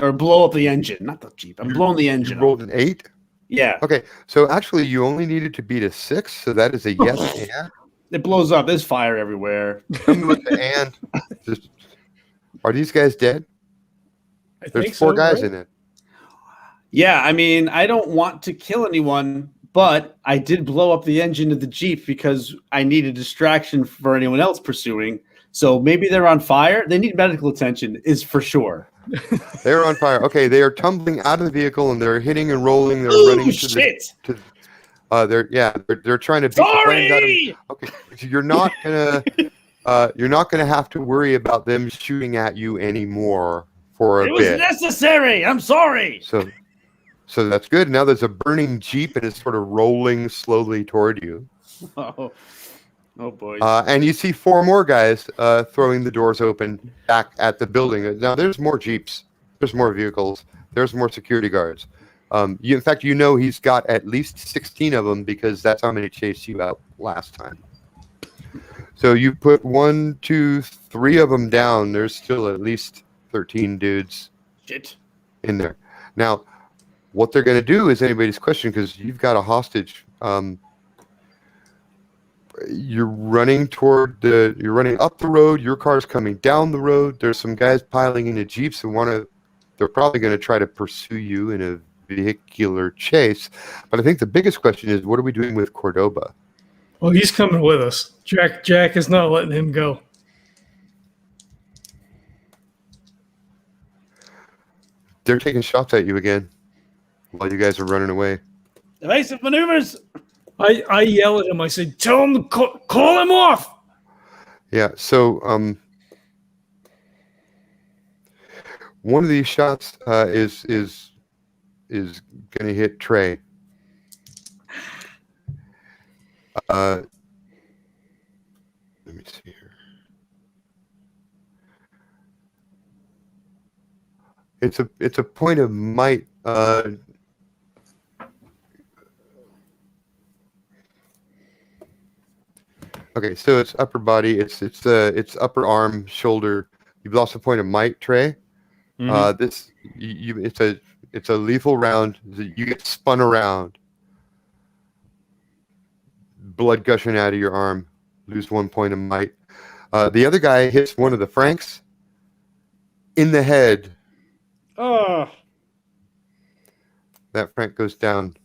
Or blow up the engine. Not the Jeep. I'm blowing the engine You rolled an 8? up. Yeah. Okay, so actually you only needed to beat a 6, so that is a yes and. It blows up. There's fire everywhere. Tell me what the and. Just, are these guys dead? I There's think 4 so, guys right? in it. Yeah, I mean, I don't want to kill anyone, but I did blow up the engine of the Jeep because I need a distraction for anyone else pursuing. So maybe they're on fire. They need medical attention, is for sure. They're on fire. Okay, they are tumbling out of the vehicle and they're hitting and rolling. They're Oh running shit! they're trying to beat the flames out of. Sorry. Okay, so you're not gonna have to worry about them shooting at you anymore for a It was bit. necessary. I'm sorry. So that's good. Now there's a burning Jeep and it's sort of rolling slowly toward you. Oh boy. And you see 4 more guys throwing the doors open back at the building. Now there's more Jeeps. There's more vehicles. There's more security guards. In fact, you know he's got at least 16 of them because that's how many chased you out last time. So you put 1, 2, 3 of them down. There's still at least 13 dudes Shit. in there. Now, what they're going to do is anybody's question because you've got a hostage. You're running you're running up the road. Your car's coming down the road. There's some guys piling into Jeeps and they're probably going to try to pursue you in a vehicular chase. But I think the biggest question is, what are we doing with Cordoba? Well, he's coming with us. Jack is not letting him go. They're taking shots at you again while you guys are running away. Evasive maneuvers. I yell at him. I said, "Tell him to call him off." Yeah. So one of these shots is going to hit Trae. Let me see here. It's a point of might. Okay, so it's upper body. It's upper arm, shoulder. You've lost a point of might, Trae. Mhm. It's a lethal round. You get spun around. Blood gushing out of your arm. Lose 1 point of might. The other guy hits one of the Franks in the head. Oh. That Frank goes down.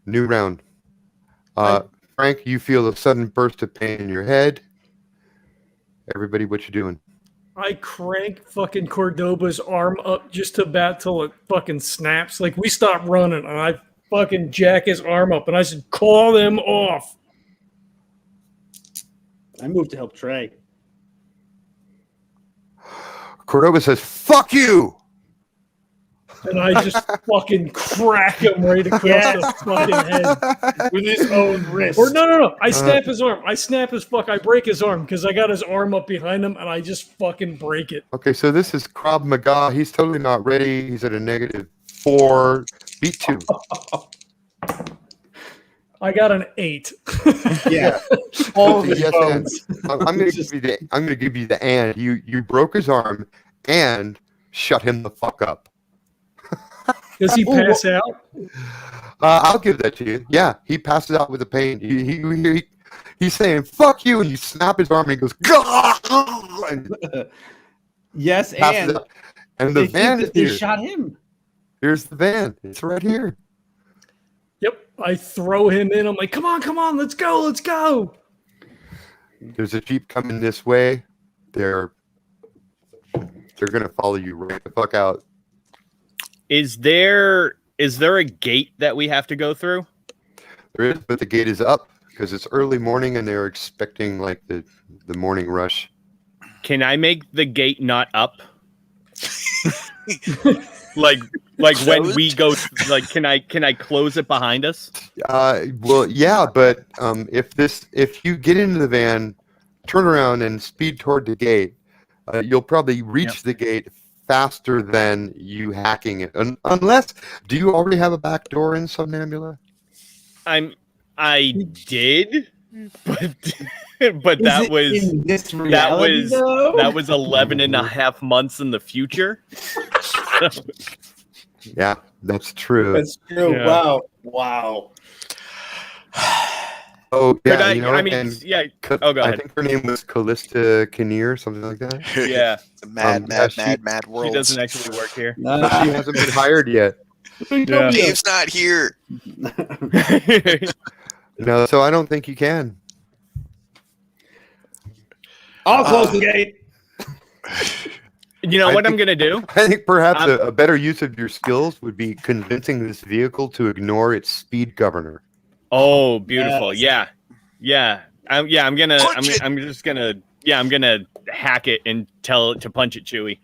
New round. Frank, you feel a sudden burst of pain in your head. Everybody, what you doing? I crank fucking Cordoba's arm up just about till it fucking snaps. Like we stop running, and I fucking jack his arm up, and I said, "Call them off." I moved to help Trae. Cordoba says, "Fuck you!" And I just fucking crack him right across the fucking head. With his own wrist. Or no. I snap his arm. I break his arm because I got his arm up behind him, and I just fucking break it. Okay, so this is Krav Maga. He's totally not ready. He's at a -4. Beat 2. I got an 8. Yeah. All of It's a his yes bones. I'm going to give you the and. You broke his arm and shut him the fuck up. Does he pass out? I'll give that to you. Yeah, he passes out with the pain. He's saying "fuck you," and you snap his arm, and he goes "Gah!" and Yes, passes and out. And they the van think is that they here. shot him. Here's the van. It's right here. Yep. I throw him in. I'm like, come on, let's go. There's a Jeep coming this way. They're gonna follow you right the fuck out. Is there a gate that we have to go through? There is, but the gate is up because it's early morning and they're expecting like the morning rush. Can I make the gate not up? like when we go, like, can I close it behind us? Well, yeah, but if you get into the van, turn around and speed toward the gate, you'll probably reach the gate faster than you hacking it. Unless, do you already have a back door in Somnambula? I did, but that was 11 and a half months in the future. Yeah, that's true. That's true. Yeah. Wow. Oh, yeah. But you know, Oh, go I ahead. think her name was Callista Kinnear, something like that. Yeah, Mad world. she doesn't actually work here. But she hasn't been hired yet. Yeah. Dave's not here. No, so I don't think you can. I'll close the gate. You know what I'm gonna do? I think perhaps a better use of your skills would be convincing this vehicle to ignore its speed governor. Oh, beautiful! Yes. Yeah. I'm gonna hack it and tell it to punch it, Chewy.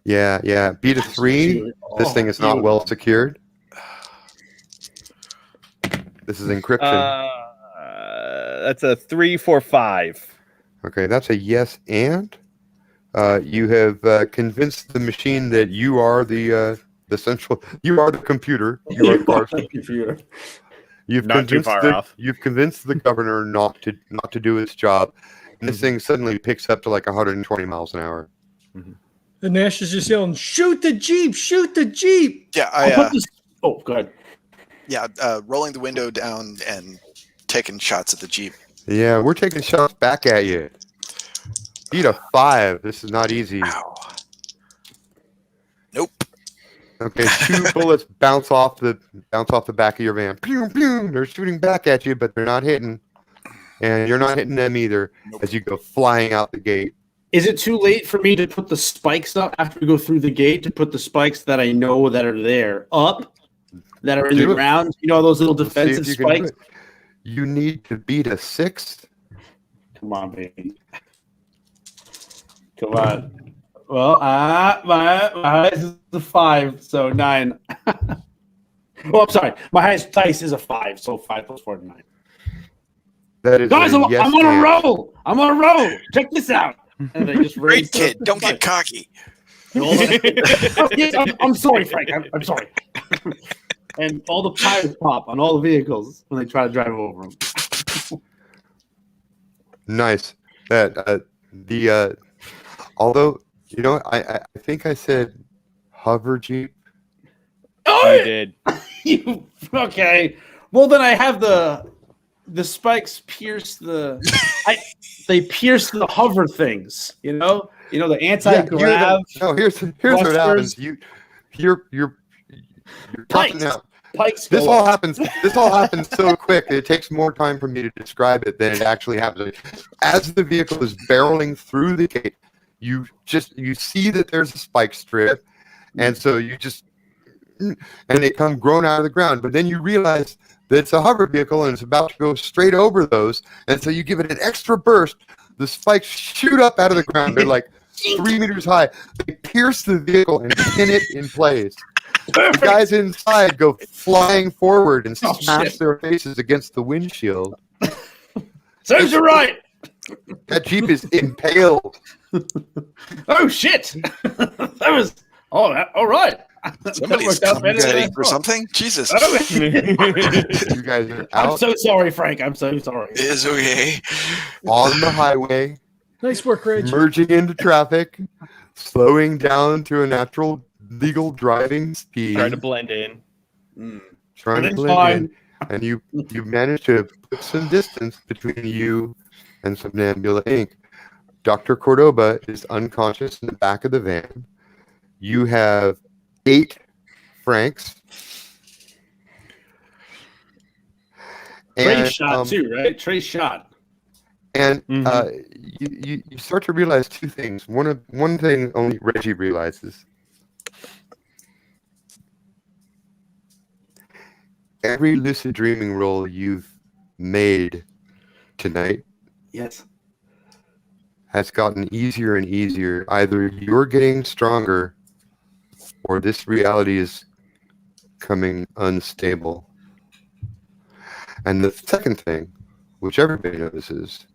Yeah. Beat a 3. This thing is not well secured. This is encryption. That's a 3, 4, 5. Okay, that's a yes and. You have convinced the machine that you are the central. You are the computer. You are the car's computer. You've Not too convinced far off. You've convinced the governor not to do its job, and this thing suddenly picks up to like 120 miles an hour. And Nash is just yelling, "Shoot the Jeep! Shoot the Jeep!" Yeah, go ahead. Yeah, rolling the window down and taking shots at the Jeep. Yeah, we're taking shots back at you. Beat a 5. This is not easy. Ow. Nope. Okay, 2 bullets bounce off the back of your van. Pew, pew. They're shooting back at you, but they're not hitting, and you're not hitting them either. Nope. As you go flying out the gate. Is it too late for me to put the spikes up after we go through the gate, to put the spikes that I know that are there up, that are in Do the it. ground? You know, those little See if defensive you can do spikes? it. You need to beat a 6. Come on, baby. Come on. Well, my highest is a 5, so 9. Oh, I'm sorry. My highest dice is a 5, so 5 plus 4 is 9. That is Guys, a I'm yes on a and. roll. I'm on a roll. Check this out. And I just Great raised kid. the Don't get spike. cocky. Oh, yes, I'm sorry, Frank. I'm sorry. And all the tires pop on all the vehicles when they try to drive over them. Nice. That although you know I think I said hover Jeep. Oh, You did. Okay. Well, then I have the spikes pierce they pierce the hover things. You know the anti-grav. Here's what happens. You're Pikes. out. Pikes. This go all up. happens so quick. It takes more time for me to describe it than it actually happens. As the vehicle is barreling through the gate, you see that there's a spike strip, and so and they come grown out of the ground. But then you realize that it's a hover vehicle and it's about to go straight over those, and so you give it an extra burst. The spikes shoot up out of the ground. They're like 3 meters high. They pierce the vehicle and pin it in place. The guys inside go flying forward and smash their faces against the windshield. Serves you right. That Jeep is impaled. Oh shit! That was all right. Somebody's worked out better than I compensating for thought. something. Jesus, You guys are I'm out so sorry, Frank. I'm so sorry. it's okay. on the highway, Nice work, Reg. merging into traffic, slowing down to a natural legal driving speed, Try to blend in. trying to It's blend fine. in, and you manage to put some distance between you and Somnambula Inc. Dr. Cordoba is unconscious in the back of the van. You have 8 francs. Trey shot too, right? Trey shot. And Mhm. you start to realize 2 things. One thing only Reggie realizes. Every lucid dreaming role you've made tonight Yes. has gotten easier and easier. Either you're getting stronger or this reality is becoming unstable. And the second thing, which everybody notices,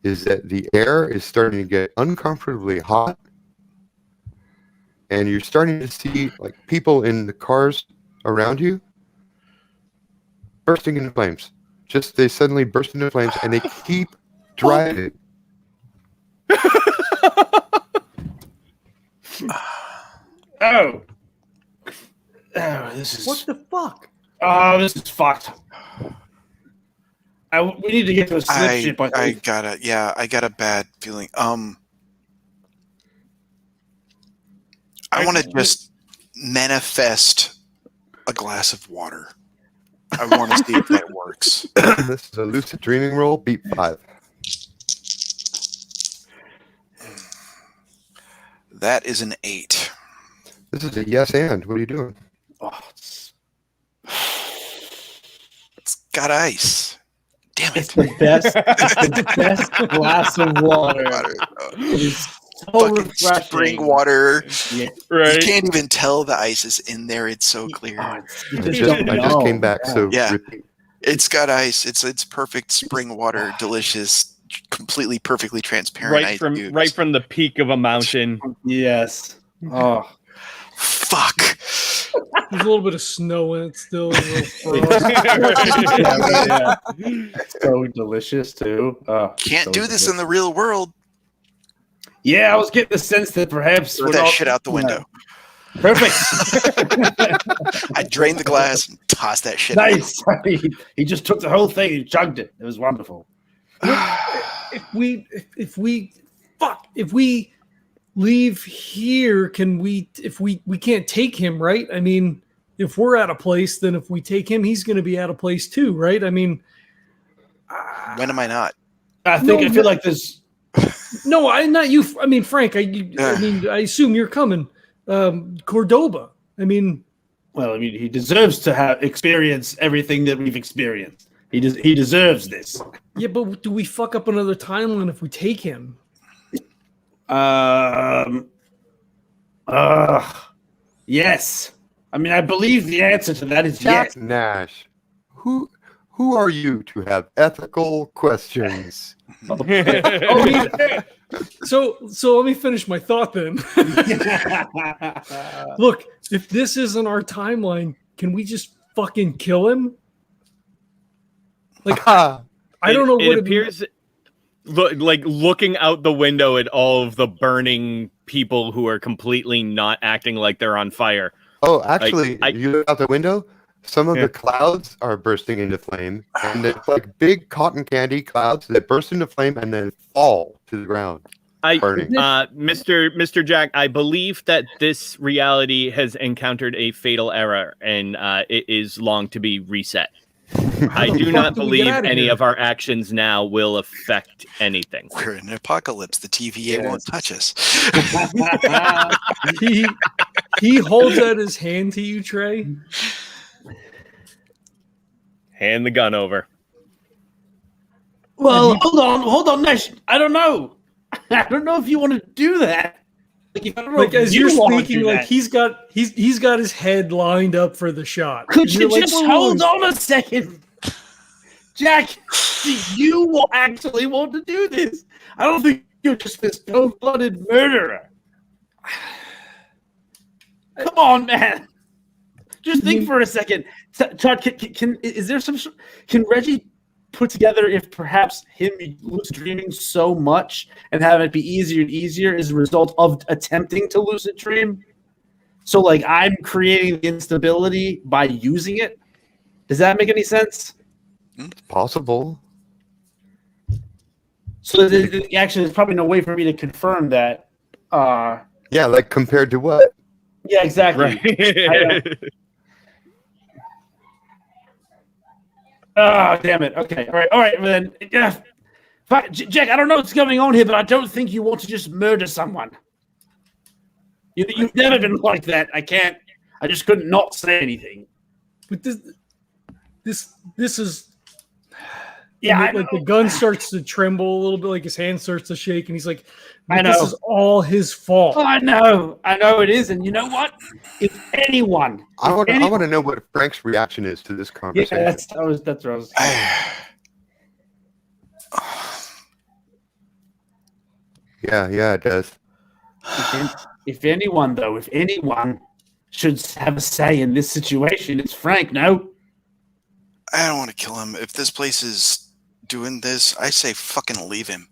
is that the air is starting to get uncomfortably hot, and you're starting to see like people in the cars around you bursting into flames. Just they suddenly burst into flames and they keep driving. Oh, this is What the fuck? Oh, this is fucked. We need to get to a slip ship. I got a bad feeling. I want to just manifest a glass of water. I want to see if that works. This is a lucid dreaming roll. Beat 5. That is an 8. This is a yes and. What are you doing? Oh, It's got ice. Damn it's it. the best. The best glass of water. It is so Fucking refreshing. spring water. Yeah. You can't even tell the ice is in there. It's so clear. You I just just, don't I just know. came back, so Yeah. repeat. It's got ice. It's perfect spring water, delicious, completely perfectly transparent ice cubes. right from the peak of a mountain. Yes. Oh. Fuck. There's a little bit of snow in it still. A little frost. Yeah. So delicious too. Oh, Can't so do this delicious. in the real world. Yeah, I was getting the sense that perhaps Throw we're that not- shit out the window. Perfect. I drained the glass and tossed that shit out. Nice. He just took the whole thing and chugged it. It was wonderful. if we leave here, can we? If we can't take him, right? I mean, if we're out of place, then if we take him, he's going to be out of place too, right? I mean, When am I not? I feel like there's no, not you. I mean, Frank. I assume you're coming. Cordoba. I mean, he deserves to have experience everything that we've experienced. He deserves this. yeah, but do we fuck up another timeline if we take him? Yes. I mean, I believe the answer to that is yes. Nash, who are you to have ethical questions? So let me finish my thought then. Look, if this isn't our timeline, can we just fucking kill him? Like, I don't know It what appears. Like looking out the window at all of the burning people who are completely not acting like they're on fire. Oh, actually, Like, you look out the window, some of the clouds are bursting into flame, and it's like big cotton candy clouds that burst into flame and then fall to the ground. Burning. Mr. Jack, I believe that this reality has encountered a fatal error and it is long to be reset. I do not do we get believe out of any here? of our actions now will affect anything. We're in an apocalypse. The TVA won't touch us. he holds out his hand to you, Trey. Hand the gun over. Well, hold on, Nash. I don't know. I don't know if you want to do that. Like as you're speaking, like he's got his head lined up for the shot. Could And you you're like, just "Whoa, hold whoa." on a second, Jack? Do you actually want to do this? I don't think you're just this cold-blooded murderer. Come on, man. Just think for a second. Todd, can Reggie put together if perhaps him lucid dreaming so much and have it be easier and easier as a result of attempting to lucid dream? So, like, I'm creating the instability by using it? Does that make any sense? It's possible. So, actually, there's probably no way for me to confirm that. Yeah, like compared to what? Yeah, exactly. Right. Oh, damn it. Okay. All right. Well, then, Jack, I don't know what's going on here, but I don't think you want to just murder someone. You've never been like that. I just couldn't not say anything. But this is. Yeah, like the gun starts to tremble a little bit, like his hand starts to shake, and he's like, I know. This is all his fault. Oh, I know it is. And you know what? If anyone, I want to know what Frank's reaction is to this conversation. yeah, that's what I was. Yeah, it does. If anyone should have a say in this situation, it's Frank. No, I don't want to kill him. If this place is doing this, I say fucking leave him.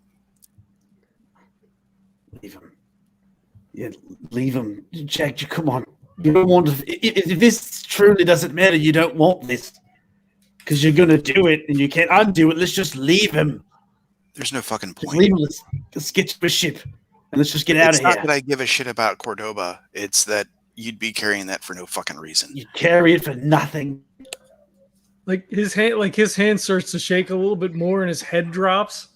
leave him. Yeah, leave him. Jack, come on. You don't want to. If this truly doesn't matter, you don't want this because you're gonna do it and you can't undo it. Let's just leave him. There's no fucking Just point. leave him. Let's get to a ship and let's just get out It's of not here. that I give a shit about Cordoba. It's that you'd be carrying that for no fucking reason. You carry it for nothing. Like his hand starts to shake a little bit more, and his head drops.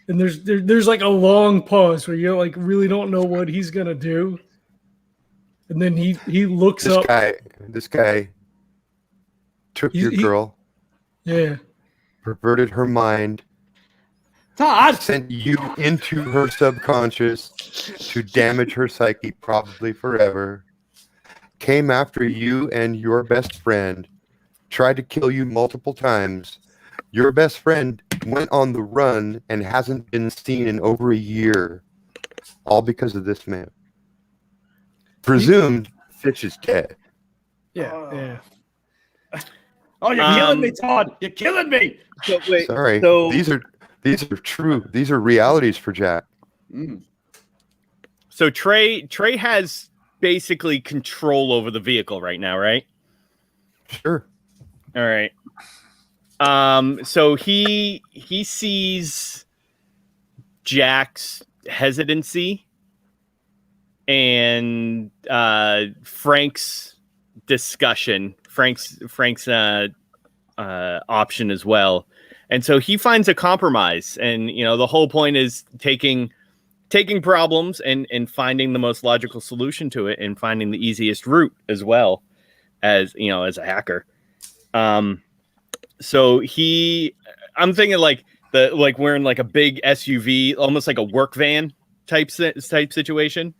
And there's like a long pause where you like really don't know what he's gonna do. And then he looks up. This guy took your girl, Yeah. perverted her mind, Todd, sent you into her subconscious to damage her psyche, probably forever. Came after you and your best friend, tried to kill you multiple times. Your best friend went on the run and hasn't been seen in over a year, all because of this man. Presumed Fitch is dead. Yeah. oh, you're killing me, Todd. You're killing me. So, wait, Sorry, so- these are true. These are realities for Jack. So Trae has basically control over the vehicle right now, right? Sure. All right. So he sees Jack's hesitancy and Frank's discussion, Frank's option as well. And so he finds a compromise, and the whole point is taking problems and finding the most logical solution to it, and finding the easiest route as well as as a hacker. So I'm thinking like we're in like a big SUV, almost like a work van type situation.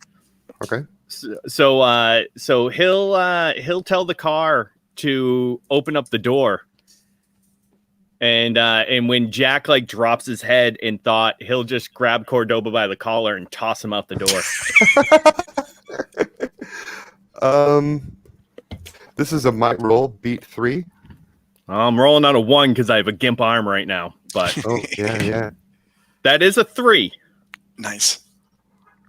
Okay. So he'll tell the car to open up the door. And when Jack like drops his head in thought, he'll just grab Cordoba by the collar and toss him out the door. This is a might roll, beat 3. I'm rolling on a 1 because I have a gimp arm right now, but Oh yeah. that is a 3. Nice.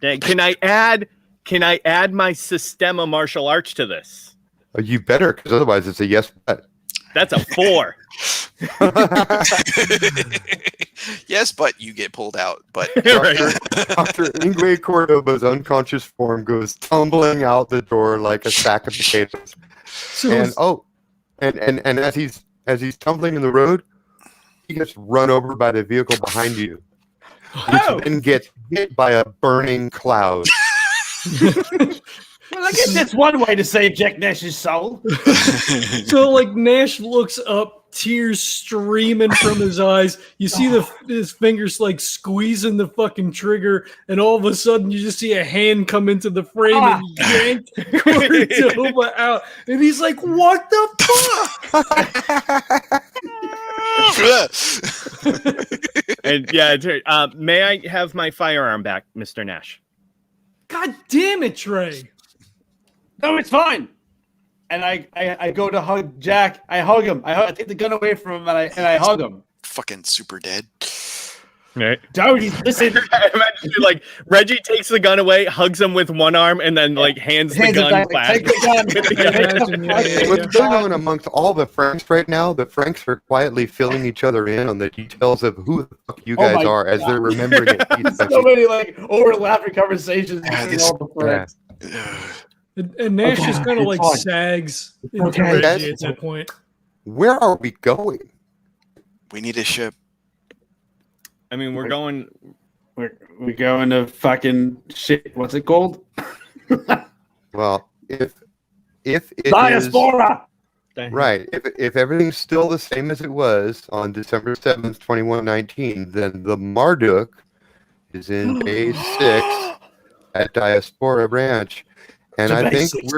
Can I add my Sistema martial arts to this? You better, because otherwise it's a yes bet. That's a 4. Yes, but you get pulled out. But Right. Dr. Ingwe Cordoba's unconscious form goes tumbling out the door like a sack of potatoes. So And as he's tumbling in the road, he gets run over by the vehicle behind you, which then gets hit by a burning cloud. Well, I guess that's one way to save Jack Nash's soul. So like Nash looks up, tears streaming from his eyes. You see his fingers like squeezing the fucking trigger, and all of a sudden you just see a hand come into the frame and yank Cordoba out, and he's like, "What the fuck?" And yeah, may I have my firearm back, Mr. Nash? God damn it, Trae! no, it's fine. And I go to hug Jack. I hug him. I take the gun away from him, and I hug him. Fucking super dead. Right. Dude, listen. Imagine, like Reggie takes the gun away, hugs him with one arm, and then like hands the gun back. back. Take the gun. Imagine, yeah. What's going on amongst all the Franks right now? The Franks are quietly filling each other in on the details of who the fuck you guys are as they're remembering it. piece by So piece. many like overlapping conversations between this- all the friends. And Nash Okay, just kind of it's like fine. sags into Okay. Reggie at that point. Where are we going? We need a ship. I mean, we're going. We go into fucking shit. What's it called? Well, if it is Diaspora. right, if everything's still the same as it was on December 7th, 2119, then the Marduk is in Bay 6 at Diaspora Branch. And To I Bay think 6.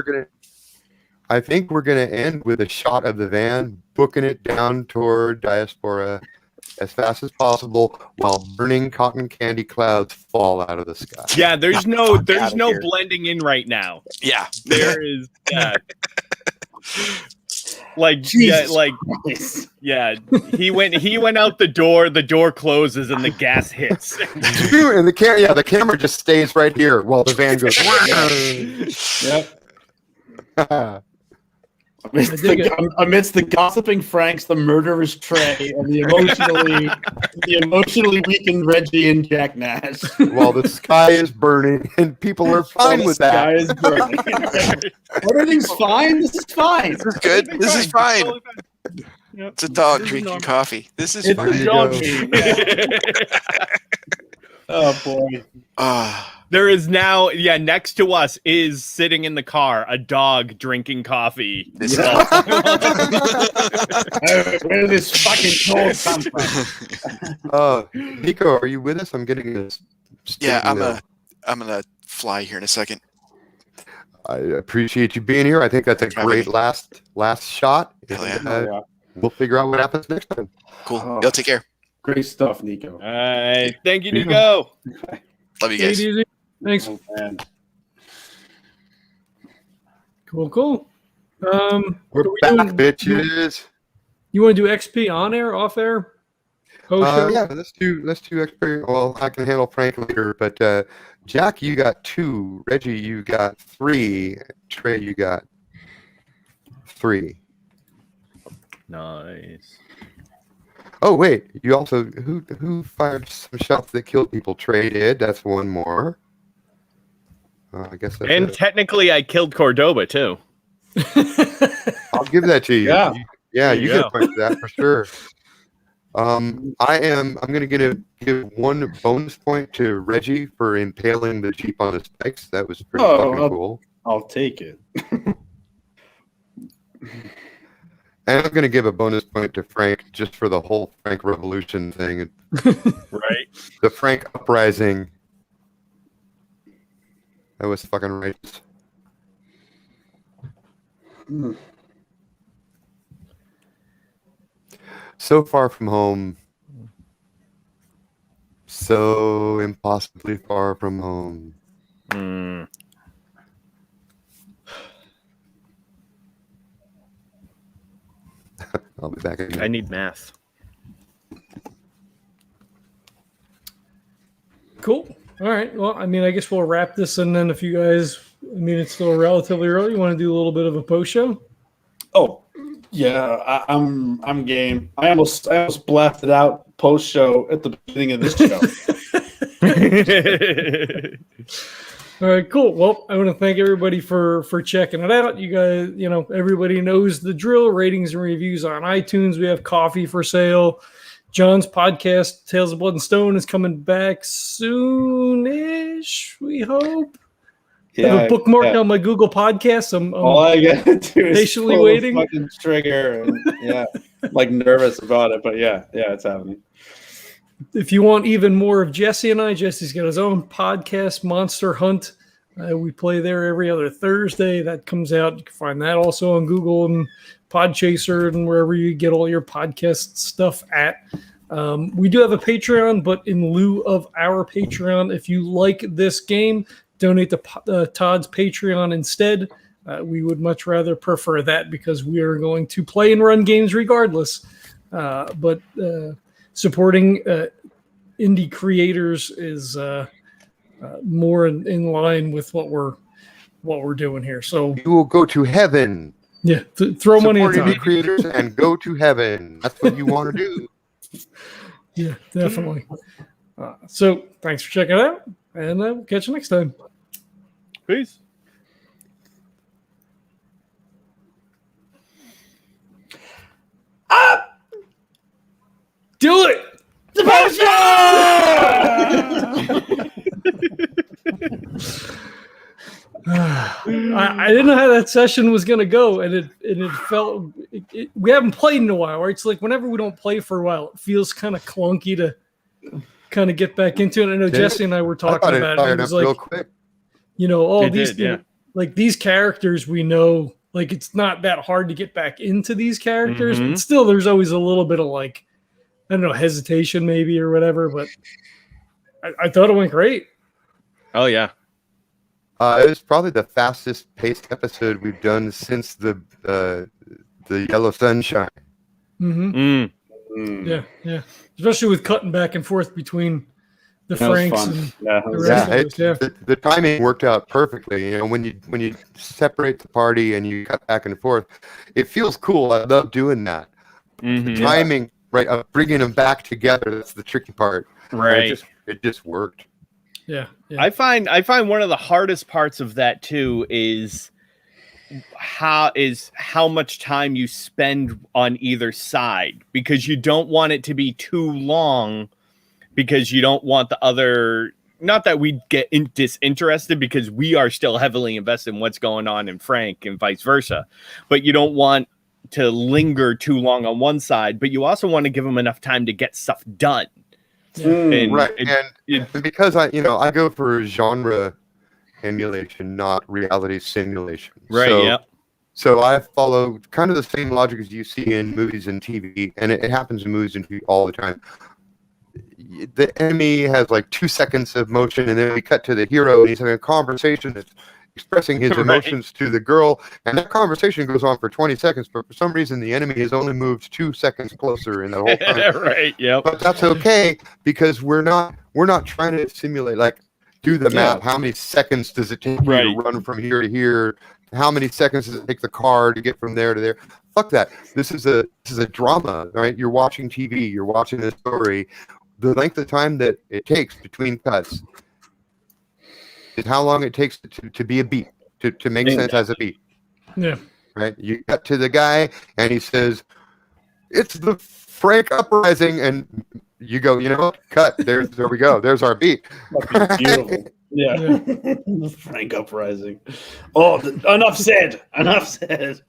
we're gonna end with a shot of the van booking it down toward Diaspora as fast as possible while burning cotton candy clouds fall out of the sky. Yeah, there's no outta here. blending in right now. Yeah. There is like Jesus Christ. He went out the door closes and the gas hits. And the camera just stays right here while the van goes. Yep. I dig it. Amidst the gossiping Franks, the murderous Trae, and the emotionally weakened Reggie and Jack Nash. While the sky is burning and people are fine with that. Sky is burning. Everything's fine. This is fine. This is good. This is fine. Yep. It's a dog This is drinking normal. coffee. This is It's fine. a you dog go. meat. Oh boy. There is now, next to us is sitting in the car a dog drinking coffee. This Where did this fucking cold come from? Niko, are you with us? I'm getting this. Yeah, I'm gonna fly here in a second. I appreciate you being here. I think that's a great last shot. Hell yeah. And, Yeah. we'll figure out what happens next time. Cool. Oh. Y'all take care. Great stuff, Niko. All right. Thank you, Niko. Love you Take it guys. easy. Thanks. Oh, man. Cool. We're what are we back, doing? bitches. You want to do XP on air, off air? Post show? Yeah, let's do experience. Well, I can handle Frank later, but Jack, you got 2. Reggie, you got 3. Trae, you got 3. Nice. Oh wait, you also who fired some shots that killed people? Trae did. That's one more. I guess that's And it. technically, I killed Cordoba too. I'll give that to you. Yeah. Yeah, There you you get go. a point for that for sure. I'm gonna give 1 bonus point to Reggie for impaling the Jeep on the spikes. That was pretty Oh, fucking cool. I'll take it. And I'm gonna give a bonus point to Frank just for the whole Frank Revolution thing, Right. the Frank uprising. That was fucking righteous. So far from home. So impossibly far from home. Mm. I'll be back again. I need math. Cool. All right. Well, I mean, I guess we'll wrap this, and then if you guys, I mean, it's still relatively early. You want to do a little bit of a post show? Oh, yeah, I'm game. I almost blasted out post show at the beginning of this show. All right, cool. Well, I want to thank everybody for checking it out. You guys, everybody knows the drill. Ratings and reviews on iTunes. We have coffee for sale. John's podcast, Tales of Blood and Stone, is coming back soonish, we hope. I have a bookmark on my Google Podcasts. I'm All I gotta do is patiently pull the waiting. fucking trigger, and like nervous about it, but yeah, it's happening. If you want even more of Jesse and I, Jesse's got his own podcast, Monster Hunt. We play there every other Thursday. That comes out. You can find that also on Google and Podchaser and wherever you get all your podcast stuff at. We do have a Patreon, but in lieu of our Patreon, if you like this game, donate to Todd's Patreon instead. we would much rather prefer that because we are going to play and run games regardless. But supporting indie creators is more in line with what we're doing here. So You will go to heaven. yeah, throw money Support at indie time. creators and go to heaven. That's what you want to do. Yeah, definitely. So thanks for checking it out, and we'll catch you next time. Peace. Do it! I didn't know how that session was going to go, and it felt we haven't played in a while, right? It's like whenever we don't play for a while, it feels kind of clunky to kind of get back into it. I know Jesse and I were talking about it. It was like, real quick. all It these did, yeah. like these characters we know, like it's not that hard to get back into these characters, Mhm. but still there's always a little bit of like, I don't know, hesitation maybe or whatever, but I thought it went great. Oh yeah. It was probably the fastest paced episode we've done since the Yellow Sunshine. Mm-hmm. Mm. Yeah. Especially with cutting back and forth between the That was Franks fun. and Yeah, the rest of us. The timing worked out perfectly. When you separate the party and you cut back and forth, it feels cool. I love doing that. Mhm. The timing, right, of bringing them back together, that's the tricky part. Right. It just worked. Yeah. I find one of the hardest parts of that too is how much time you spend on either side, because you don't want it to be too long, because you don't want the other, not that we get disinterested, because we are still heavily invested in what's going on in Frank and vice versa, but you don't want to linger too long on one side, but you also want to give them enough time to get stuff done. And Right, it- and because I go for genre emulation, not reality simulation. right. So, Yeah. So I follow kind of the same logic as you see in movies and TV, and it happens in movies and TV all the time. The enemy has like 2 seconds of motion, and then we cut to the hero, and he's having a conversation that's expressing his Right. emotions to the girl, and that conversation goes on for 20 seconds, but for some reason the enemy has only moved 2 seconds closer in that whole time. Right. Yep. But that's okay, because we're not trying to simulate, like, do the math. How many seconds does it take you Right. to run from here to here? How many seconds does it take the car to get from there to there? Fuck that. This is a drama, right? You're watching TV, you're watching a story. The length of time that it takes between cuts is how long it takes to be a beat, to make sense as a beat. Yeah. Right? You cut to the guy and he says, "It's the Frank uprising," and you go, you know what? Cut. There we go. There's our beat. Fucking beautiful. Yeah. The Frank uprising. Oh, enough said. Enough said.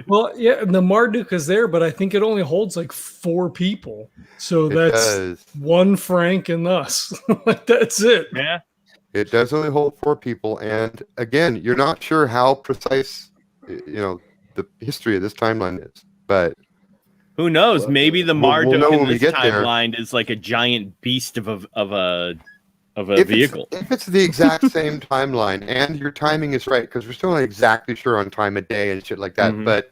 Well, yeah, and the Marduk is there, but I think it only holds like 4 people. So It that's does. one Frank and us. Like, that's it. Yeah. It does only hold 4 people, and again, you're not sure how precise, the history of this timeline is, but Who knows? Maybe the We'll Marduk know when in we this get there. timeline is like a giant beast of a if vehicle. if it's the exact same timeline and your timing is right, because we're still not exactly sure on time of day and shit like that, Mhm.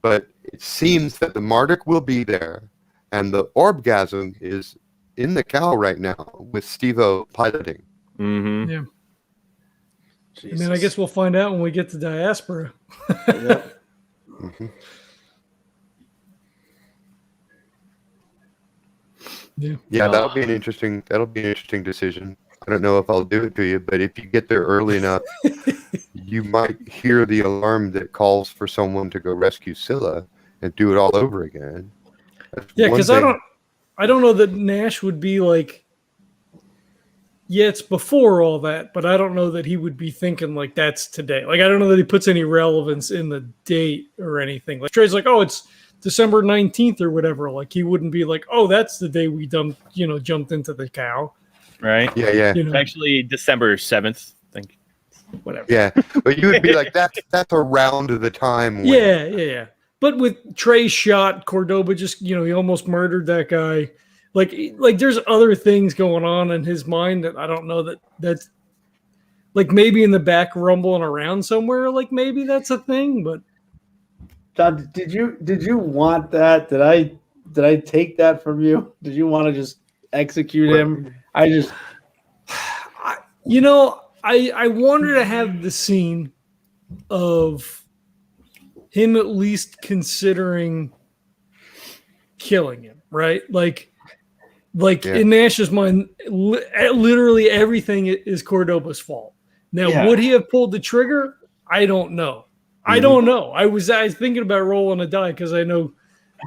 but it seems that the Marduk will be there, and the Orbgasm is in the cow right now with Steve-O piloting. Mm-hmm. Yeah. I mean, I guess we'll find out when we get to Diaspora. Yep. Mhm. Yeah. Yeah, that'll be an interesting decision. I don't know if I'll do it to you, but if you get there early enough, you might hear the alarm that calls for someone to go rescue Scylla and do it all over again. That's Yeah, one because thing. I don't know that Nash would be like, yeah, it's before all that, but I don't know that he would be thinking like that's today. Like, I don't know that he puts any relevance in the date or anything. Like, Trey's like, oh, it's December 19th or whatever. Like, he wouldn't be like, oh, that's the day we jumped into the cow. Right. Yeah. You It's know, actually December 7th. I think. whatever. Yeah, but you would be like, that's around the time when. Yeah. But with Trey shot, Cordoba just, he almost murdered that guy. Like there's other things going on in his mind that I don't know that's like maybe in the back rumbling around somewhere, like maybe that's a thing. But John, did you want that? Did I take that from you? Did you want to just execute him? I wanted to have the scene of him at least considering killing him, right? Like in Nash's mind, literally everything is Cordoba's fault. Now, would he have pulled the trigger? I don't know. I don't know. I was thinking about rolling a die because I know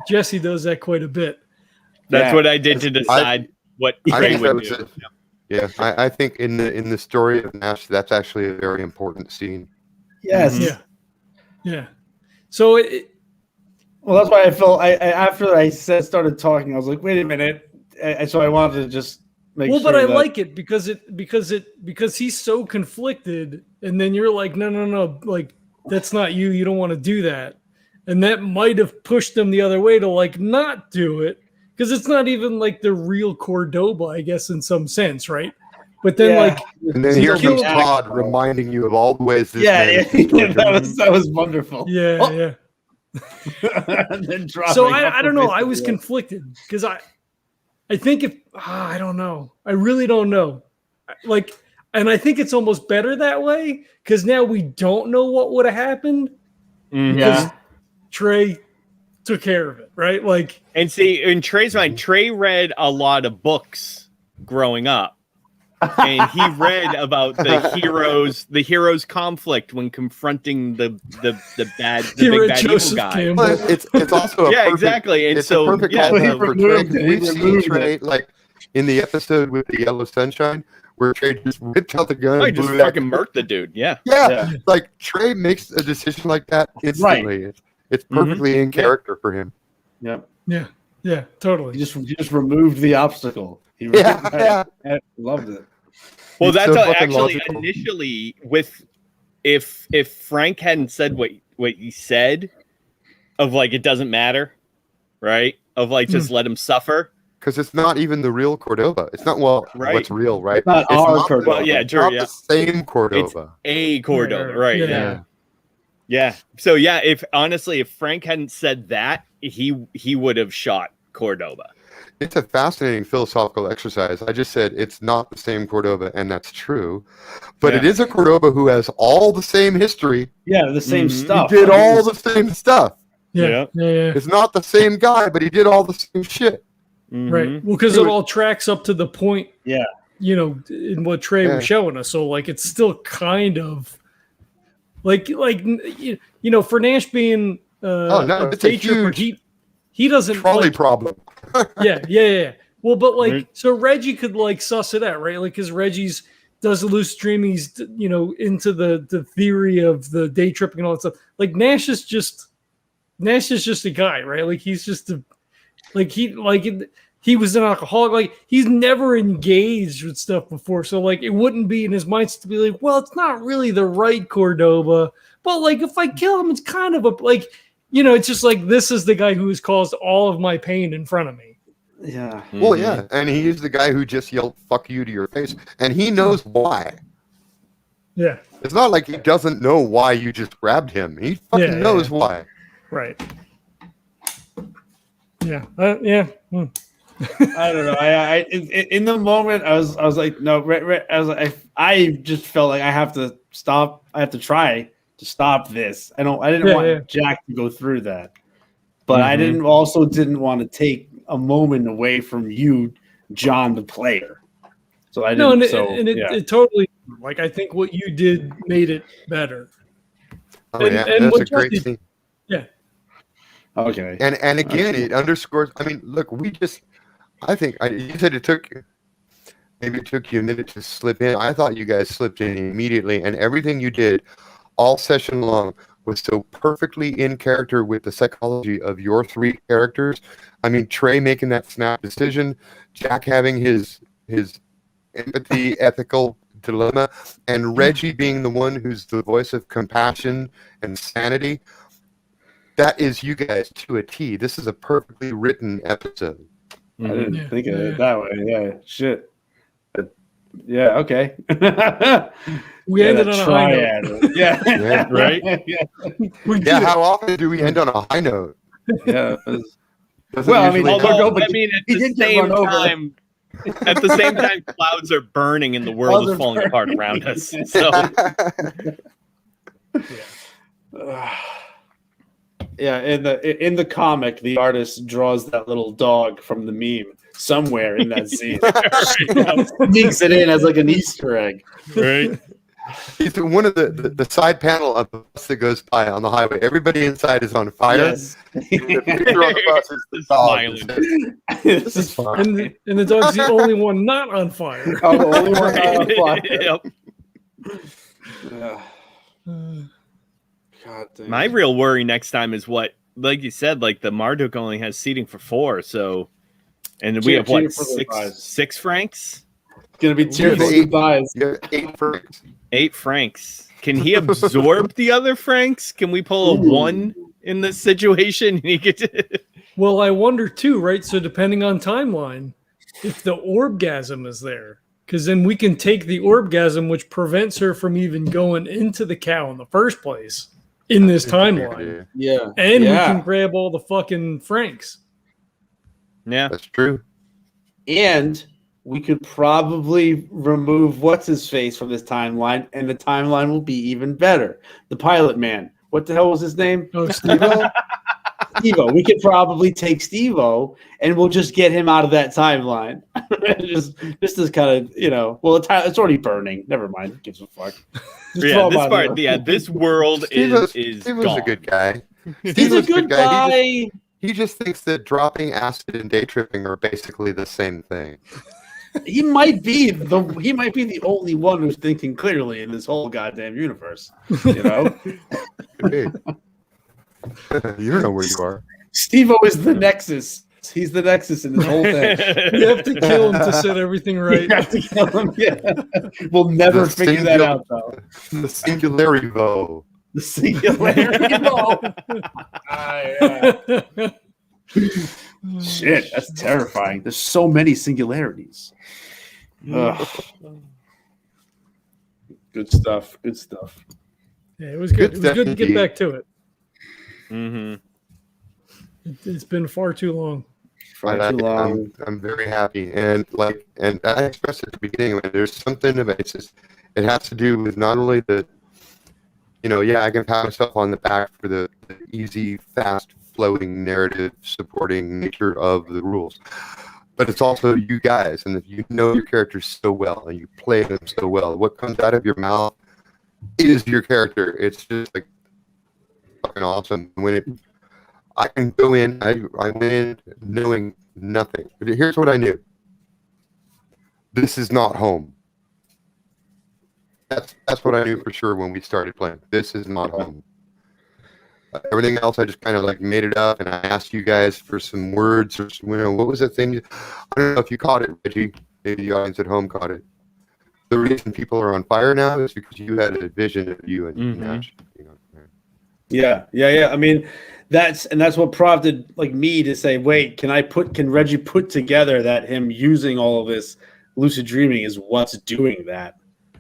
Jesse does that quite a bit. That's what I did to decide what Trae would do. Yeah, I think in the story of Nash, that's actually a very important scene. Yes. Yeah. So that's why I felt after I started talking, I was like, wait a minute. So I wanted to just make sure. But I like it because he's so conflicted, and then you're like, no, like that's not you. You don't want to do that, and that might have pushed them the other way to like not do it because it's not even like the real Cordoba, I guess, in some sense, right? But then and then here comes Tod reminding you of all the ways this man that was wonderful. Yeah. So I don't know. I was conflicted because I think I don't know. I really don't know. And I think it's almost better that way because now we don't know what would have happened because Trae took care of it, right? And see, in Trae's mind, Trae read a lot of books growing up. And he read about the hero's conflict when confronting the big bad evil guy. But it's also exactly. And so a perfect call for Trae. We've seen Trae like in the episode with the Yellow Sunshine where Trae just ripped out the gun and just fucking murked the dude. Yeah. Like Trae makes a decision like that instantly. Right. It's perfectly in character for him. Yeah, totally. He just removed the obstacle. I loved it. Well, that's actually logical. Initially with if Frank hadn't said what he said of like it doesn't matter, right? Of like just let him suffer. Because it's not even the real Cordoba. It's not what's real, right? It's not our Cordoba. Well, it's not the same Cordoba. It's a Cordoba, right? Yeah. So if Frank hadn't said that, he would have shot Cordoba. It's a fascinating philosophical exercise. I just said it's not the same Cordoba, and that's true. But it is a Cordoba who has all the same history. Yeah, the same stuff. He did all the same stuff. Yeah. It's not the same guy, but he did all the same shit. Right. Well, because it all tracks up to the point, in what Trae was showing us. So, like, it's still kind of like for Nash being it's a huge he doesn't trolley problem. Yeah. Well, but so Reggie could suss it out, right? Like, because Reggie's does the lucid dreaming, he's into the theory of the day tripping and all that stuff. Like Nash is just a guy, right? Like he's just he was an alcoholic. Like he's never engaged with stuff before, so like it wouldn't be in his mind to be like, well, it's not really the right Cordoba, but like if I kill him, it's kind of it's just like this is the guy who has caused all of my pain in front of me. Yeah. Well, yeah, and he's the guy who just yelled "fuck you" to your face, and he knows why. Yeah. It's not like he doesn't know why you just grabbed him. He fucking knows why. Right. Yeah. I don't know. I in the moment I was like no. I just felt like I have to stop. I have to try to stop this. I didn't want Jack to go through that, but I didn't want to take a moment away from you, John, the player. So I didn't. It totally I think what you did made it better. Oh and that's a great scene. Yeah. Okay. And again, it underscores. I mean, look, I think you said it took you a minute to slip in. I thought you guys slipped in immediately, and everything you did all session long was so perfectly in character with the psychology of your three characters. I mean, Trae making that snap decision, Jack having his empathy, ethical dilemma, and Reggie being the one who's the voice of compassion and sanity. That is you guys to a T. This is a perfectly written episode. I didn't think of it that way. Yeah, shit. Yeah. Okay. We ended on a high note. triad. Yeah. Yeah. Right? Yeah. We did Yeah, it. how often do we end on a high note? Yeah. Doesn't Well, I mean, usually although happen. nobody- I mean, he did get run over. at the same time, clouds are burning and the world Clouds is are falling burning. apart around us. So, Yeah, in the comic, the artist draws that little dog from the meme somewhere in that scene. Sneaks it in as like an Easter egg. right? He's one of the side panel of the bus that goes by on the highway. Everybody inside is on fire. Yes. The picture on the bus is the dog. Smiling. This is And the dog's the only one not on fire. Oh, the only one not on fire. Yep. God damn. My real worry next time is what, like you said, like the Marduk only has seating for 4, so, and we have Cheer what, for the guys. 6 francs, Gonna be tearful Eight. goodbyes. You have 8 francs. 8 francs. Can he absorb the other francs? Can we pull a 1 in this situation? He could. Well, I wonder too, right? So depending on timeline, if the orbgasm is there, because then we can take the orbgasm, which prevents her from even going into the cow in the first place in this timeline, Yeah. and we Yeah. can grab all the fucking francs. Yeah. That's true. And we could probably remove what's his face from this timeline, and the timeline will be even better. The pilot man. What the hell was his name? Oh, Steve. Steve-O. We could probably take Steve-O and we'll just get him out of that timeline. just as kind of, well, it's already burning. Never mind. Who gives a fuck? Just Yeah, throw him this out part, there. yeah, this world is Steve was gone. a good guy. He's a good guy. He just thinks that dropping acid and day tripping are basically the same thing. He might be the only one who's thinking clearly in this whole goddamn universe. You know? Hey. You don't know where you are. Steve-O is the Nexus. He's the Nexus in this whole thing. We have to kill him to set everything right. You have to kill him. Yeah. We'll never The figure that out, though. The singularity vow. The singularity. Shit, that's terrifying. There's so many singularities. Ugh. Good stuff. Good stuff. Yeah, it was good. Good It was good to stuff get indeed. back to it. Mm-hmm. It's been far too long. I'm very happy, and I expressed at the beginning. There's something about it has to do with not only the, I can pat myself on the back for the easy, fast flowing narrative supporting nature of the rules, but it's also you guys, and if you know your characters so well and you play them so well, what comes out of your mouth is your character. It's just like fucking awesome when I can go in. I went in knowing nothing. But here's what I knew. This is not home. That's what I knew for sure when we started playing. This is not home. Everything else, I just kind of like made it up, and I asked you guys for some words or what was that thing? I don't know if you caught it, Reggie. Maybe the audience at home caught it. The reason people are on fire now is because you had a vision of you and Nash. Yeah. I mean, that's what prompted like me to say, wait, can Reggie put together that him using all of this lucid dreaming is what's doing that,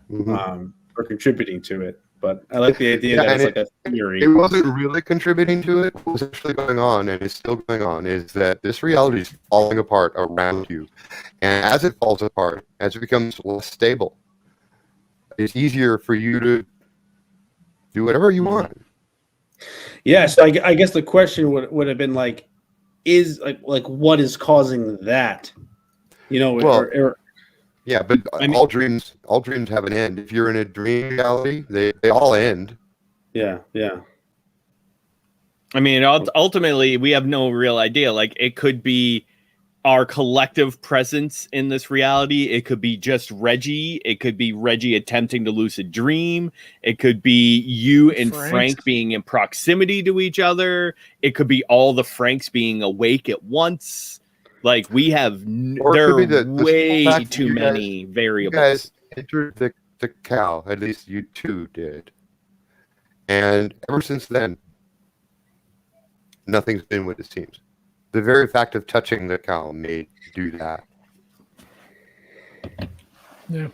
or contributing to it. But I like the idea that it's like a theory. It wasn't really contributing to it. What was actually going on, and is still going on, is that this reality is falling apart around you. And as it falls apart, as it becomes less stable, it's easier for you to do whatever you want. Yeah, so I guess the question would have been like, is like what is causing that? Yeah, but all dreams have an end. If you're in a dream reality, they all end. Yeah. I mean, ultimately, we have no real idea. Like, it could be our collective presence in this reality. It could be just Reggie. It could be Reggie attempting to lucid dream. It could be you and Frank being in proximity to each other. It could be all the Franks being awake at once. Like, we have there are way too many variables. You guys entered the cow. At least you two did. And ever since then, nothing's been what it seems. The very fact of touching the cow may do that. Yeah.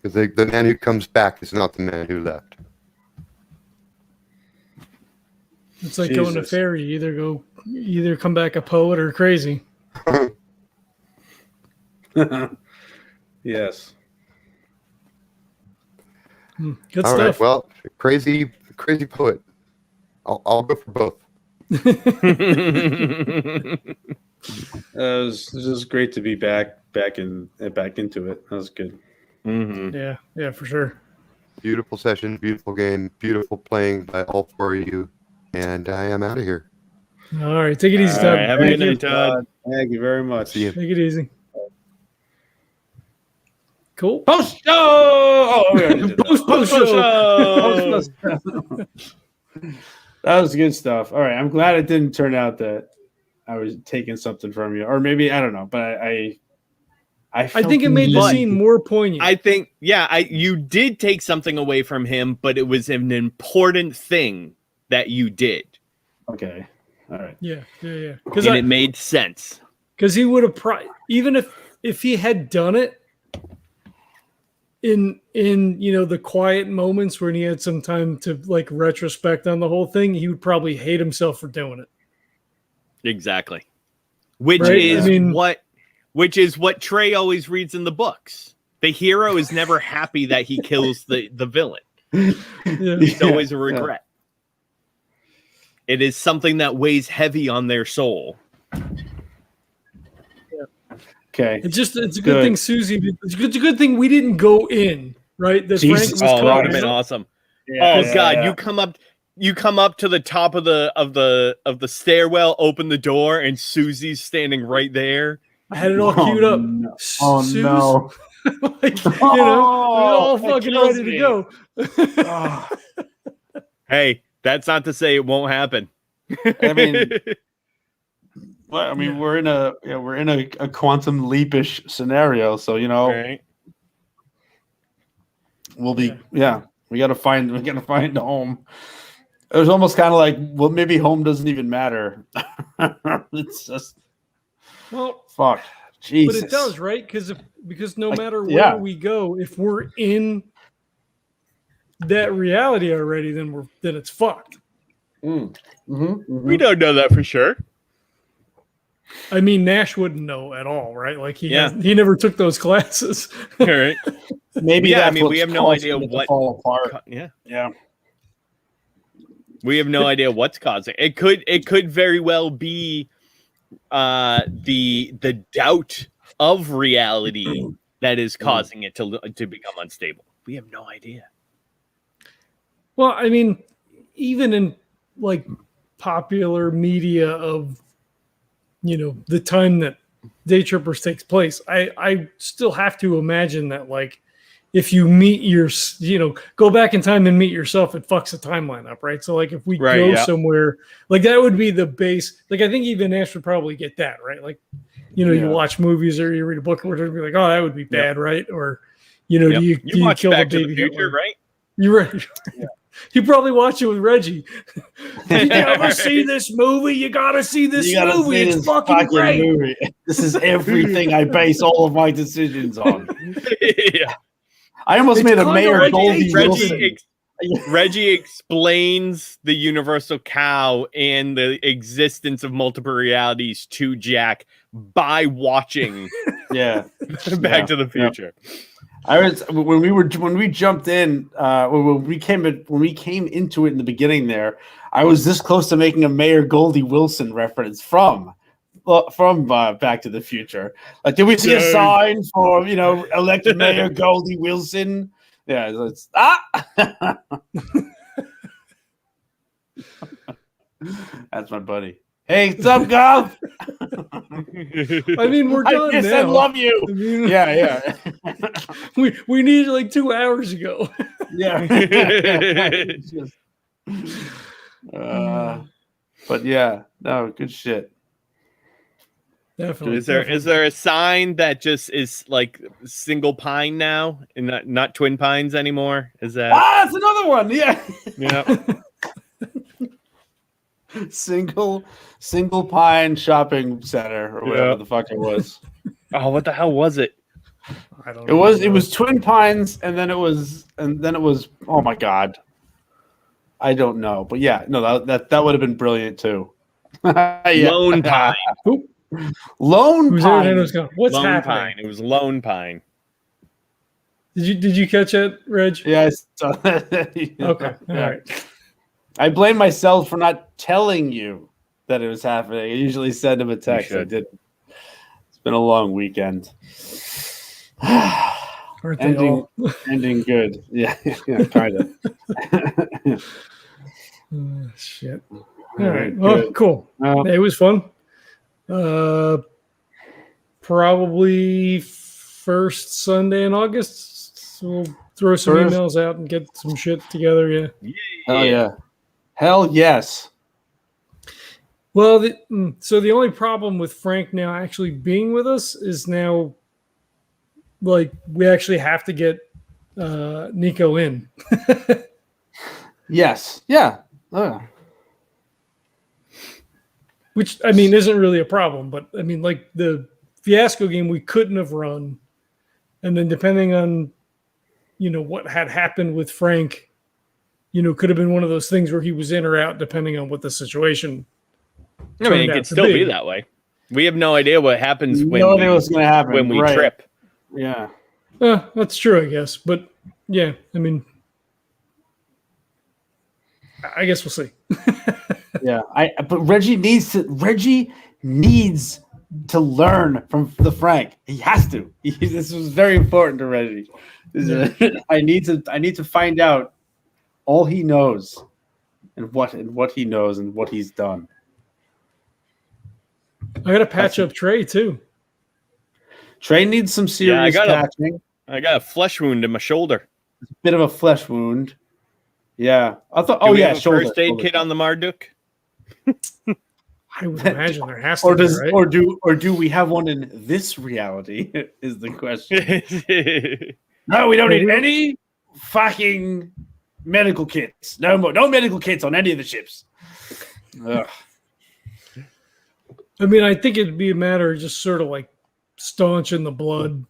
Because the man who comes back is not the man who left. It's like going to fairy. You either come back a poet or crazy. Yes. Good All stuff. right. Well, crazy poet. I'll go for both. It was just great to be back into it. That was good. Mhm. Yeah, for sure. Beautiful session, beautiful game, beautiful playing by all four of you. And I am out of here. All right, take it easy, All Todd. right, have a good night, Todd. Thank you very much. See you. Take it easy. Cool. Post show. Oh, we already did that. Post show. That was good stuff. All right, I'm glad it didn't turn out that I was taking something from you, or maybe I don't know, but I think it made the scene more poignant. I think, you did take something away from him, but it was an important thing that you did. Okay. All right. Yeah. And it made sense. Because he would have even if he had done it in the quiet moments when he had some time to like retrospect on the whole thing, he would probably hate himself for doing it. Exactly. Which Right? is what Trae always reads in the books. The hero is never happy that he kills the villain. Yeah. It's always a regret. It is something that weighs heavy on their soul. Okay. It's a good thing Susie did. It's a good thing we didn't go in, right? That Jesus. Frank was That would have caught. been awesome. Yeah, Oh God, you come up to the top of the stairwell, open the door, and Susie's standing right there. I had it all queued up. No. Oh Suze, no. like, we're all fucking ready to go. Oh, Hey, that's not to say it won't happen. I mean, we're in a quantum leapish scenario, so Right. we'll be we gotta find a home. It was almost kind of like, well, maybe home doesn't even matter. It's just fuck. Jesus. But it does, right? Because no matter where we go, if we're in that reality already, then it's fucked. We don't know that for sure. I mean, Nash wouldn't know at all, right? Like he never took those classes. All right. Maybe we have no idea what fall apart. Yeah. We have no idea what's causing it. It could very well be the doubt of reality that is causing it to become unstable. We have no idea. Well, I mean, even in like popular media of the time that DayTrippers takes place, I still have to imagine that like if you meet go back in time and meet yourself, it fucks the timeline up, right? So like if we go somewhere, like that would be the base. Like I think even Nash would probably get that, right? Like you watch movies or you read a book or whatever, be like, oh, that would be bad, right? Or do you kill Back the to baby the Future, Hitler? right? You're right. You probably watch it with Reggie. You never see this movie? You gotta see this movie. It's fucking great. Movie. This is everything I base all of my decisions on. Yeah. I almost made a Mayor Goldie Reggie explains the universal cow and the existence of multiple realities to Jack by watching Back to the Future. I was when we jumped in when we came into it in the beginning there. I was this close to making a Mayor Goldie Wilson reference from Back to the Future. Like, did we see a sign for elected Mayor Goldie Wilson? Yeah, it's That's my buddy. Hey, what's up, Gov? I mean, we're done I now. I love you. I mean, Yeah. we needed like 2 hours ago. Yeah. But yeah, no, good shit. Definitely. Is there a sign that just is like single pine now and not twin pines anymore? Is that that's another one? Yeah. Single pine shopping center or whatever the fuck it was. Oh, what the hell was it? I don't It know. was Twin Pines, and then it was oh my god. I don't know. But yeah, no, that would have been brilliant too. Yeah. Lone Pine. Lone Who's Pine. everything was going? What's Lone happening? Pine. It was Lone Pine. Did you catch it, Reg? Yeah, I saw that. Okay. All right. I blame myself for not telling you that it was happening. I usually send him a text. I should. didn't. It's been a long weekend. Aren't they all? ending good. Yeah, kind of. Shit. All right. Well, cool. It was fun. Probably first Sunday in August. So we'll throw some emails out and get some shit together. Yeah. Oh yeah. Hell yes. Well, so the only problem with Frank now actually being with us is now, like, we actually have to get Niko in. Yes. Yeah. Oh. Which, I mean, isn't really a problem. But, I mean, like, the Fiasco game we couldn't have run. And then depending on, what had happened with Frank, could have been one of those things where he was in or out depending on what the situation I mean, it could still be that way. We have no idea what happens when what's going to happen when we right. trip. Yeah. That's true, I guess. But, yeah, I mean, I guess we'll see. Yeah. But Reggie needs to learn from the Frank. He has to. This was very important to Reggie. I need to find out all he knows and what he knows and what he's done. I got to patch up Trae, too. Trae needs some serious patching. I got a flesh wound in my shoulder. It's a bit of a flesh wound. Yeah. I thought. Do we have a shoulder. first aid kit on the Marduk? I would imagine there has to Or be, does right? or do we have one in this reality? Is the question. No, we don't need any fucking medical kits. No medical kits on any of the ships. Ugh. I mean, I think it'd be a matter of just sort of like staunching the blood,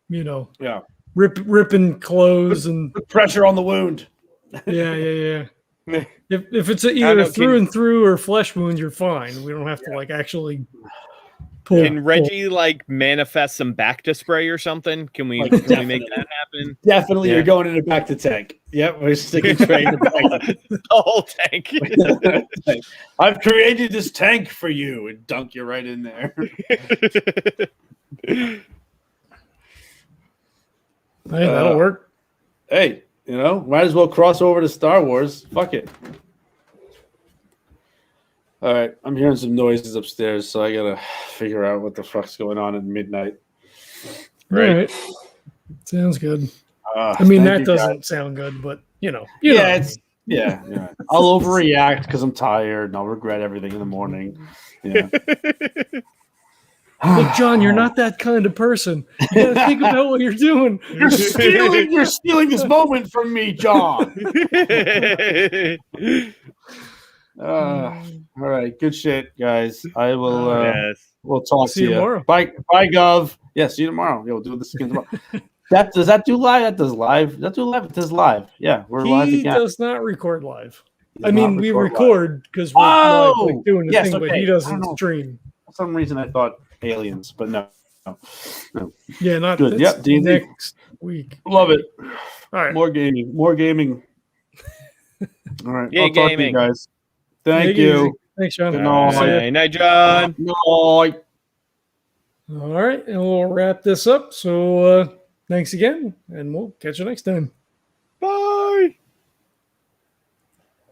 Yeah. ripping clothes and Put pressure on the wound. yeah. If it's either through and through or flesh wound, you're fine. We don't have to like actually pull. Can Reggie like manifest some Bacta spray or something? Can we make that happen? Definitely, you're going in the back to tank. Yep, we're sticking Trae in the back. The whole tank. I've created this tank for you and dunk you right in there. Hey, that'll work. Hey, might as well cross over to Star Wars. Fuck it. All right, I'm hearing some noises upstairs, so I gotta figure out what the fuck's going on at midnight. Right. All right. Sounds good. I mean, that doesn't sound good, but yeah. I'll overreact because I'm tired and I'll regret everything in the morning. Yeah. Look, John, you're not that kind of person. You gotta think about what you're doing. You're stealing this moment from me, John. All right, good shit, guys. I will. We'll talk see to you you tomorrow. Bye, Gov. Yeah, see you tomorrow. Yeah, we'll do this again tomorrow. Does that do live? That does live. Does that do live? It does live. Yeah, we're live again. He does not record live. I mean, we record because we're live, like, doing the thing, but he doesn't stream. For some reason, I thought aliens, but no. Yeah, not good. Yep, next week. Love it. All right, more gaming. All right, yeah, I'll talk to you guys. Thank you. Easy. Thanks, John. Good night. Night, John. Night. All right, and we'll wrap this up. So thanks again, and we'll catch you next time.